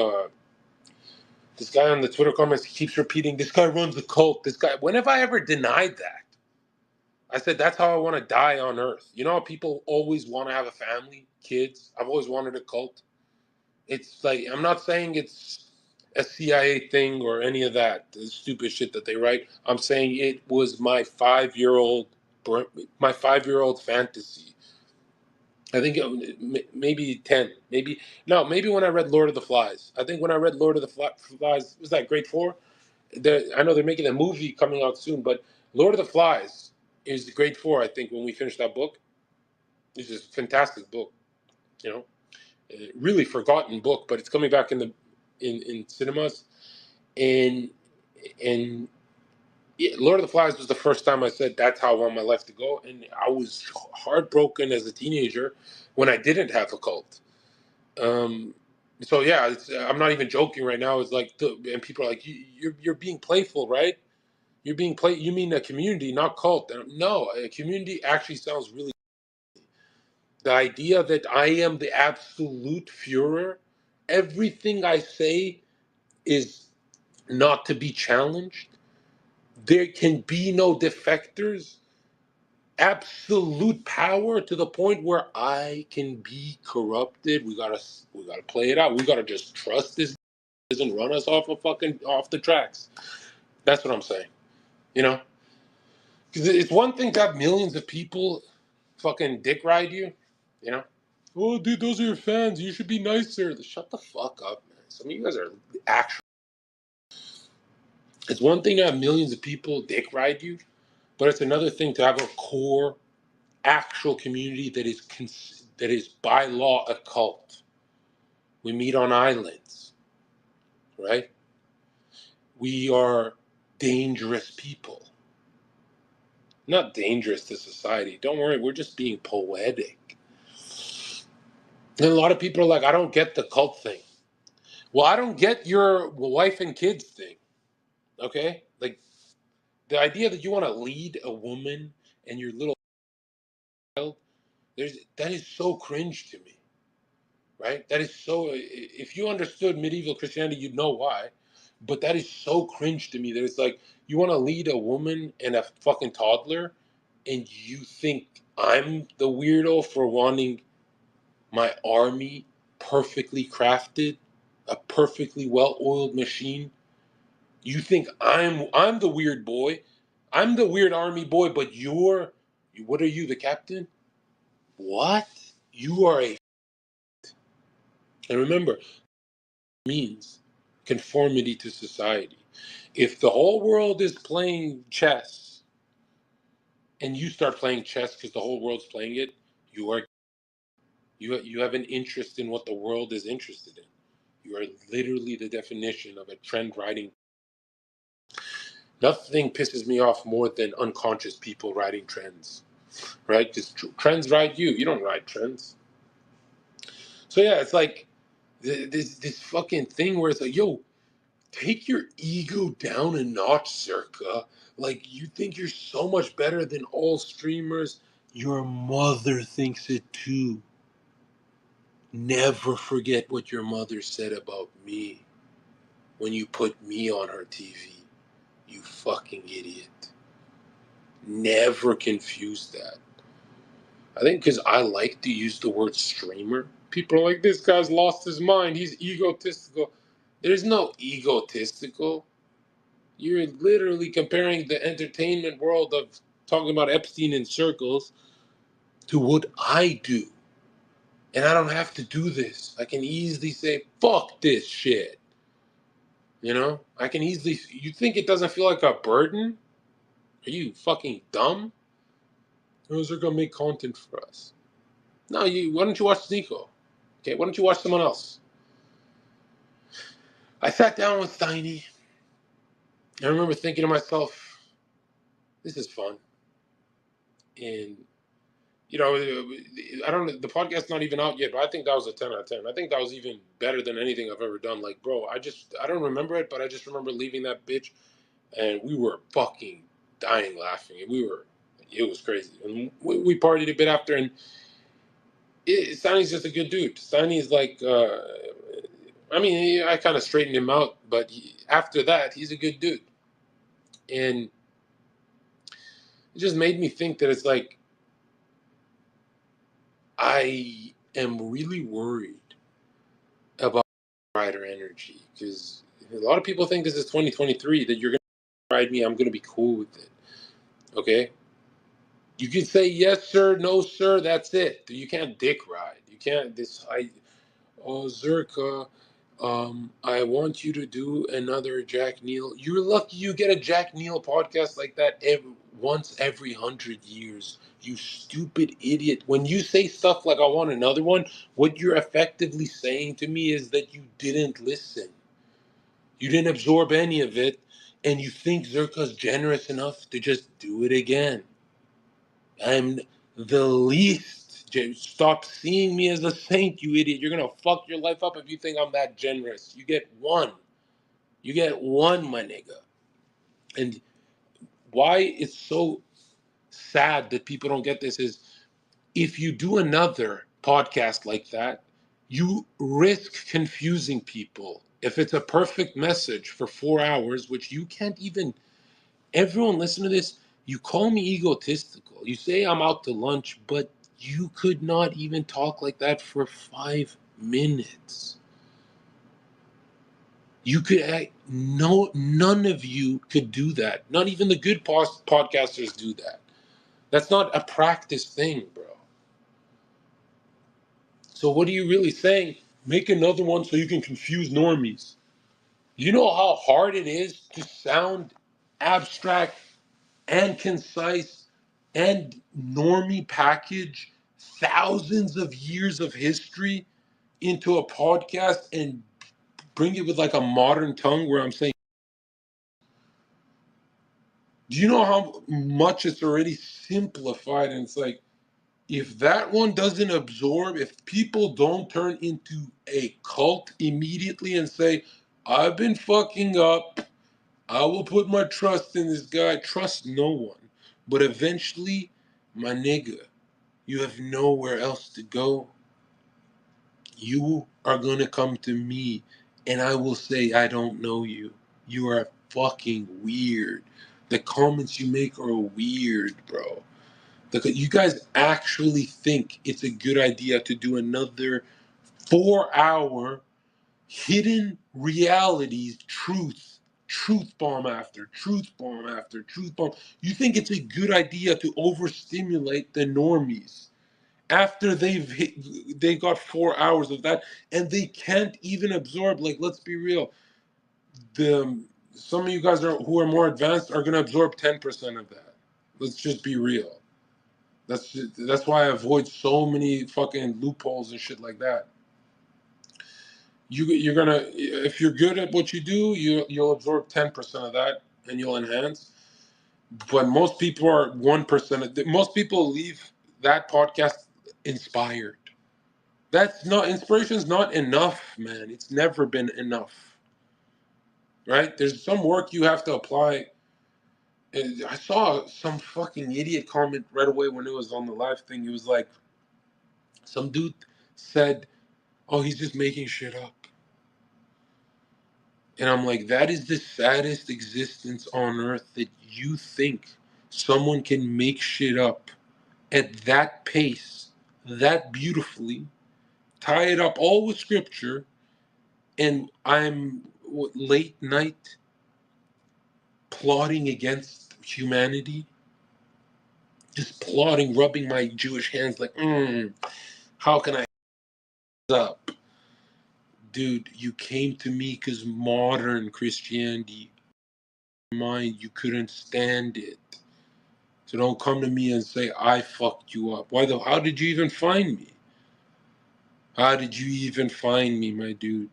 this guy on the Twitter comments keeps repeating, this guy runs a cult. This guy, when have I ever denied that? I said, that's how I want to die on earth. You know how people always want to have a family, kids? I've always wanted a cult. It's like, I'm not saying it's a CIA thing or any of that, the stupid shit that they write. I'm saying it was my 5-year-old fantasy. I think maybe 10, maybe when I read Lord of the Flies. I think when I read Lord of the Flies, was that grade 4? I know they're making a movie coming out soon, but Lord of the Flies is grade 4. I think when we finish that book, it's just a fantastic book. You know, a really forgotten book, but it's coming back in cinemas. And and yeah, Lord of the Flies was the first time I said that's how I want my life to go, and I was heartbroken as a teenager when I didn't have a cult. Um, so yeah, I'm not even joking right now. It's like, and people are like, you're being playful, right? You're being play. You mean a community, not cult? And no, a community actually sounds really. The idea that I am the absolute Führer, everything I say is not to be challenged. There can be no defectors. Absolute power to the point where I can be corrupted. We gotta play it out. We gotta just trust this doesn't run us off the tracks. That's what I'm saying. You know, because it's one thing to have millions of people fucking dick ride you. You know, oh dude, those are your fans. You should be nicer. Shut the fuck up, man. Some of you guys are actually. It's one thing to have millions of people dick ride you, but it's another thing to have a core actual community that is by law a cult. We meet on islands, right? We are dangerous people. Not dangerous to society. Don't worry, we're just being poetic. And a lot of people are like, I don't get the cult thing. Well, I don't get your wife and kids thing. Okay? Like the idea that you want to lead a woman and your little child, that is so cringe to me. Right? That is so. If you understood medieval Christianity, you'd know why. But that is so cringe to me that it's like you want to lead a woman and a fucking toddler, and you think I'm the weirdo for wanting my army perfectly crafted, a perfectly well-oiled machine. You think I'm the weird boy, I'm the weird army boy, but what are you, the captain? What? You are a. And remember, means conformity to society. If the whole world is playing chess and you start playing chess because the whole world's playing it, you are you have an interest in what the world is interested in. You are literally the definition of a trend riding. Nothing pisses me off more than unconscious people riding trends, right? Because trends ride you. You don't ride trends. So yeah, it's like this fucking thing where it's like, yo, take your ego down a notch, Zherka. Like, you think you're so much better than all streamers. Your mother thinks it too. Never forget what your mother said about me when you put me on her TV. You fucking idiot. Never confuse that. I think because I like to use the word streamer, people are like, this guy's lost his mind. He's egotistical. There's no egotistical. You're literally comparing the entertainment world of talking about Epstein in circles to what I do. And I don't have to do this. I can easily say, fuck this shit. You know? I can easily. You think it doesn't feel like a burden? Are you fucking dumb? Those are gonna make content for us. No, why don't you watch Sneo? Okay, why don't you watch someone else? I sat down with Steiny. I remember thinking to myself, this is fun. And, you know, I don't, the podcast's not even out yet, but I think that was a 10 out of 10. I think that was even better than anything I've ever done. Like, bro, I don't remember it, but I just remember leaving that bitch and we were fucking dying laughing. And it was crazy. And we partied a bit after, and Steiny's just a good dude. Steiny's like, I mean, I kind of straightened him out, but after that, he's a good dude. And it just made me think that it's like, I am really worried about rider energy because a lot of people think this is 2023, that you're going to ride me, I'm going to be cool with it. Okay? You can say yes, sir, no, sir, that's it. You can't dick ride. You can't, oh, Zherka, I want you to do another Jack Neal. You're lucky you get a Jack Neal podcast like that once every 100 years. You stupid idiot. When you say stuff like, I want another one, what you're effectively saying to me is that you didn't listen. You didn't absorb any of it, and you think Zherka's generous enough to just do it again. I'm the least. Stop seeing me as a saint, you idiot. You're gonna fuck your life up if you think I'm that generous. You get one. You get one, my nigga. And why it's so sad that people don't get this is, if you do another podcast like that, you risk confusing people. If it's a perfect message for 4 hours, which you can't even, everyone listen to this, you call me egotistical. You say I'm out to lunch, but you could not even talk like that for 5 minutes. You could no, none of you could do that. Not even the good podcasters do that. That's not a practice thing, bro. So what are you really saying? Make another one so you can confuse normies. You know how hard it is to sound abstract and concise and normie package thousands of years of history into a podcast and bring it with like a modern tongue where I'm saying, do you know how much it's already simplified? And it's like, if that one doesn't absorb, if people don't turn into a cult immediately and say, I've been fucking up, I will put my trust in this guy, trust no one. But eventually, my nigga, you have nowhere else to go. You are going to come to me and I will say, I don't know you. You are fucking weird. The comments you make are weird, bro. You guys actually think it's a good idea to do another 4 hour hidden realities, truth bomb after truth bomb after truth bomb. You think it's a good idea to overstimulate the normies after they got 4 hours of that and they can't even absorb, like, let's be real, the some of you guys who are more advanced are going to absorb 10% of that. Let's just be real. That's why I avoid so many fucking loopholes and shit like that. You're gonna, if you're good at what you do, you'll absorb 10% of that and you'll enhance. But most people are 1%. Most people leave that podcast inspired. That's not, inspiration's not enough, man. It's never been enough. Right? There's some work you have to apply. And I saw some fucking idiot comment right away when it was on the live thing. It was like, some dude said, oh, he's just making shit up. And I'm like, that is the saddest existence on earth, that you think someone can make shit up at that pace, that beautifully, tie it up all with scripture, and I'm late night plotting against humanity, just plotting, rubbing my Jewish hands like, how can I up? Dude, you came to me because modern Christianity, mind, you couldn't stand it. So don't come to me and say I fucked you up. How did you even find me? How did you even find me, my dude?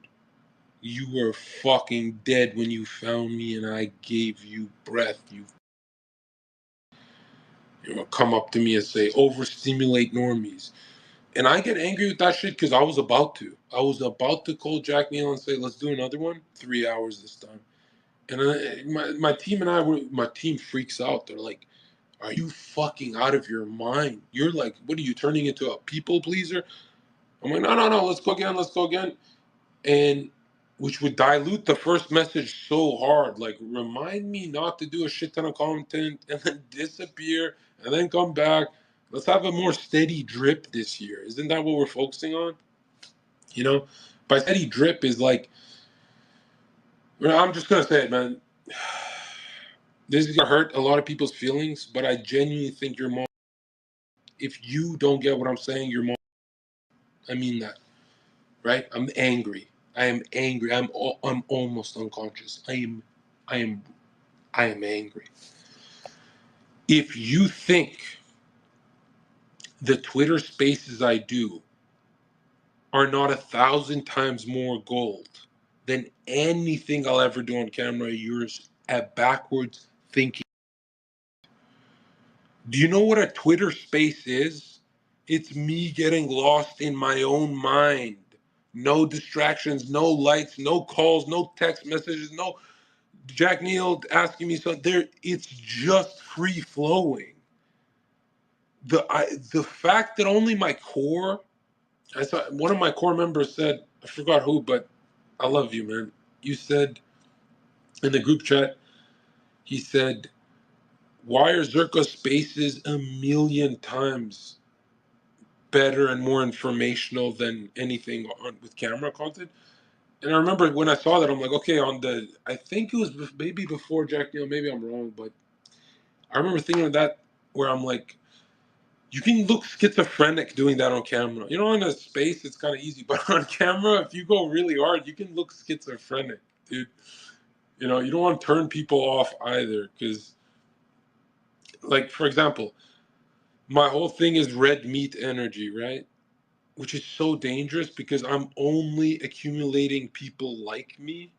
You were fucking dead when you found me and I gave you breath. You come up to me and say overstimulate normies. And I get angry with that shit because I was about to. I was about to call Jack Neal and say, let's do another one. 3 hours this time. And my team and my team freaks out. They're like, are you fucking out of your mind? You're like, what are you turning into a people pleaser? I'm like, no, let's go again. And which would dilute the first message so hard. Like, remind me not to do a shit ton of content and then disappear and then come back. Let's have a more steady drip this year. Isn't that what we're focusing on? You know, by steady drip is like, I'm just gonna say it, man. This is gonna hurt a lot of people's feelings, but I genuinely think your mom. If you don't get what I'm saying, your mom. I mean that, right? I'm angry. I am angry. I'm almost unconscious. I am angry. If you think the Twitter spaces I do are not 1,000 times more gold than anything I'll ever do on camera, you're at backwards thinking. Do you know what a Twitter space is? It's me getting lost in my own mind. No distractions, no lights, no calls, no text messages, no Jack Neal asking me something. There, it's just free flowing. The fact that only my core, I saw one of my core members said, I forgot who, but I love you, man. You said in the group chat, he said, why are Zherka spaces a million times better and more informational than anything with camera content? And I remember when I saw that, I'm like, okay, I think it was maybe before Jack Neal, maybe I'm wrong, but I remember thinking of that where I'm like, you can look schizophrenic doing that on camera. You know, in a space, it's kind of easy, but on camera, if you go really hard, you can look schizophrenic, dude. You know, you don't want to turn people off either, because, like, for example, my whole thing is red meat energy, right? Which is so dangerous because I'm only accumulating people like me.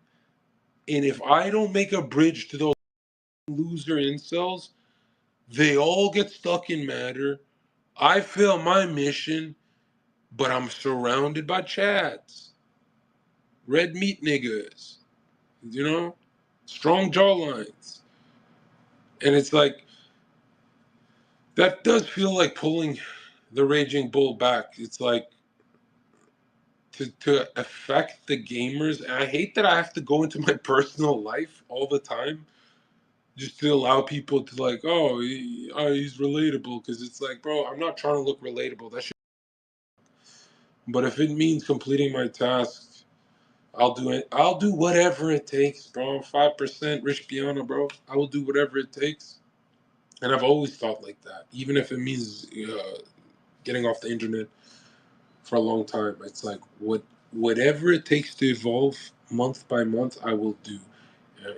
And if I don't make a bridge to those loser incels, they all get stuck in matter. I fail my mission, but I'm surrounded by chads, red meat niggas, you know, strong jawlines. And it's like, that does feel like pulling the raging bull back. It's like to affect the gamers. And I hate that I have to go into my personal life all the time just to allow people to like, he's relatable. Because it's like, bro, I'm not trying to look relatable. That shit. But if it means completing my task, I'll do it. I'll do whatever it takes, bro. 5% rich piano, bro. I will do whatever it takes. And I've always thought like that, even if it means getting off the internet for a long time. It's like whatever it takes to evolve month by month, I will do,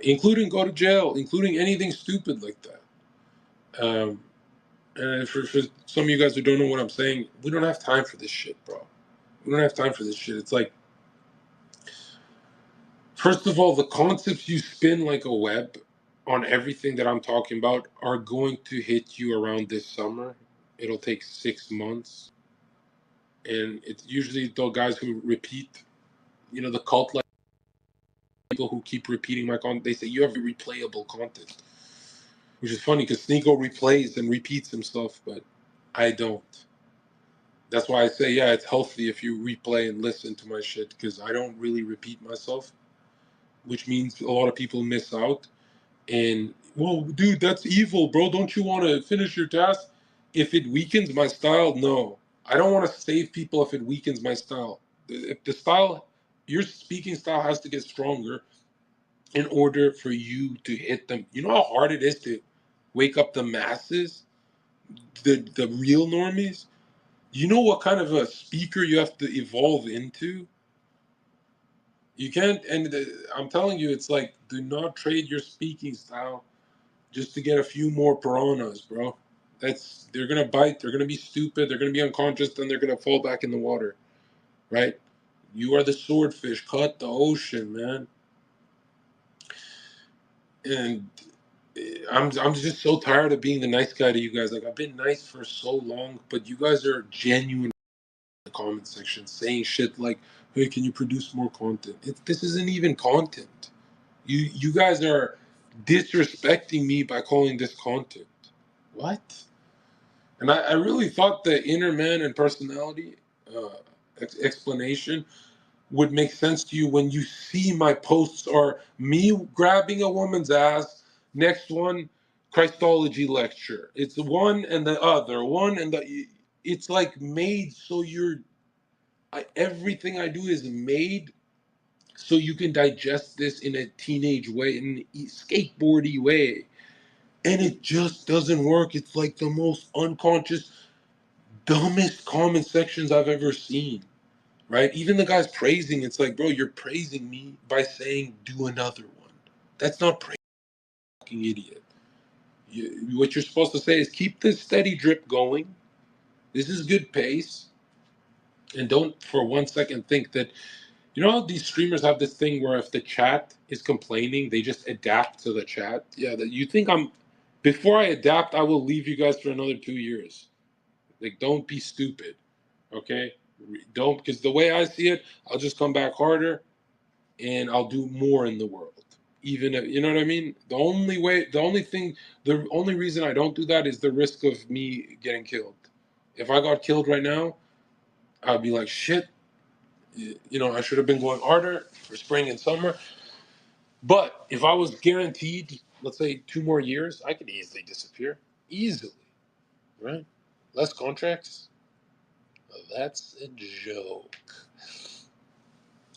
including go to jail, including anything stupid like that. And for some of you guys who don't know what I'm saying, we don't have time for this shit, bro. We don't have time for this shit. It's like, first of all, the concepts you spin like a web on everything that I'm talking about are going to hit you around this summer. It'll take 6 months. And it's usually the guys who repeat, the cult like people who keep repeating my content. They say, you have replayable content, which is funny because Sneeko replays and repeats himself, but I don't. That's why I say, yeah, it's healthy if you replay and listen to my shit because I don't really repeat myself, which means a lot of people miss out. And Well, dude, that's evil, bro. Don't you want to finish your task? If it weakens my style, no. I don't want to save people if it weakens my style. If the style, your speaking style has to get stronger in order for you to hit them. You know how hard it is to wake up the masses, the real normies? You know what kind of a speaker you have to evolve into? You can't, and I'm telling you, it's like, do not trade your speaking style just to get a few more piranhas, bro. They're gonna bite, they're gonna be stupid, they're gonna be unconscious, then they're gonna fall back in the water, right? You are the swordfish, cut the ocean, man. And I'm just so tired of being the nice guy to you guys. Like, I've been nice for so long, but you guys are genuine in the comment section saying shit like, "Hey, can you produce more content?" This isn't even content. You guys are disrespecting me by calling this content. What? And I really thought the inner man and personality uh, explanation would make sense to you when you see my posts are me grabbing a woman's ass, next one, Christology lecture. It's one and the other, one and the. It's like made so everything I do is made so you can digest this in a teenage way, in a skateboardy way. And it just doesn't work. It's like the most unconscious, dumbest comment sections I've ever seen, right? Even the guys praising, it's like, bro, you're praising me by saying do another one. That's not praising, fucking idiot. What you're supposed to say is keep this steady drip going. This is good pace. And don't for 1 second think that, you know, these streamers have this thing where if the chat is complaining, they just adapt to the chat. Yeah, that you think before I adapt, I will leave you guys for another 2 years. Like, don't be stupid. Okay, don't, because the way I see it, I'll just come back harder and I'll do more in the world. Even if, you know what I mean? The only reason I don't do that is the risk of me getting killed. If I got killed right now, I'd be like, shit, you know, I should have been going harder for spring and summer. But if I was guaranteed, let's say 2 more years, I could easily disappear. Easily, right? Less contracts. That's a joke.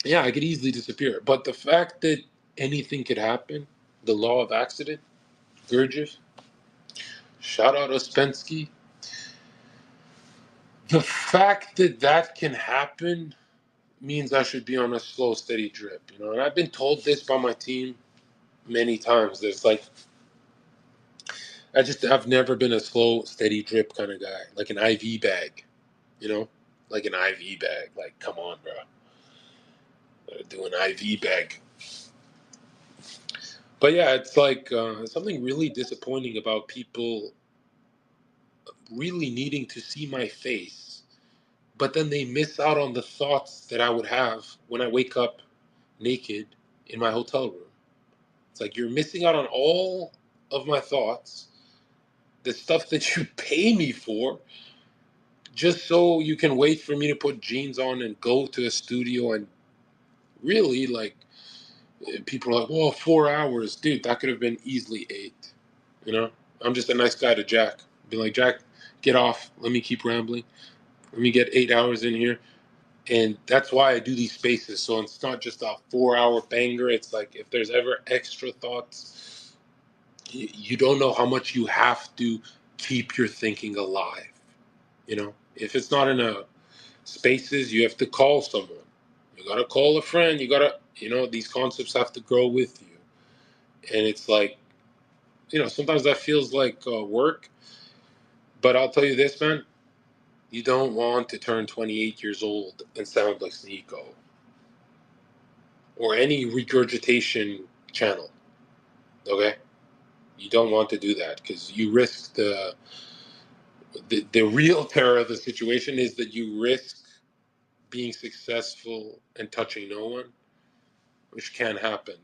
Yeah, I could easily disappear. But the fact that anything could happen, the law of accident, Gurdjieff, shout out Ospensky, the fact that that can happen means I should be on a slow, steady drip. You know, and I've been told this by my team many times. There's like, I've never been a slow, steady drip kind of guy, like an IV bag, you know, like an IV bag. Like, come on, bro. Do an IV bag. But yeah, it's like something really disappointing about people really needing to see my face, but then they miss out on the thoughts that I would have when I wake up naked in my hotel room. It's like you're missing out on all of my thoughts, the stuff that you pay me for, just so you can wait for me to put jeans on and go to a studio. And really, like, people are like, "Well, 4 hours, dude. That could have been easily 8." You know, I'm just a nice guy to Jack. Be like, Jack, get off. Let me keep rambling. Let me get 8 hours in here. And that's why I do these spaces. So it's not just a 4 hour banger. It's like, if there's ever extra thoughts, you don't know how much you have to keep your thinking alive. You know, if it's not in a spaces, you have to call someone. You got to call a friend. You know, these concepts have to grow with you. And it's like, you know, sometimes that feels like work. But I'll tell you this, man. You don't want to turn 28 years old and sound like Sneo or any regurgitation channel. Okay, you don't want to do that because you risk the real terror of the situation is that you risk being successful and touching no one, which can happen.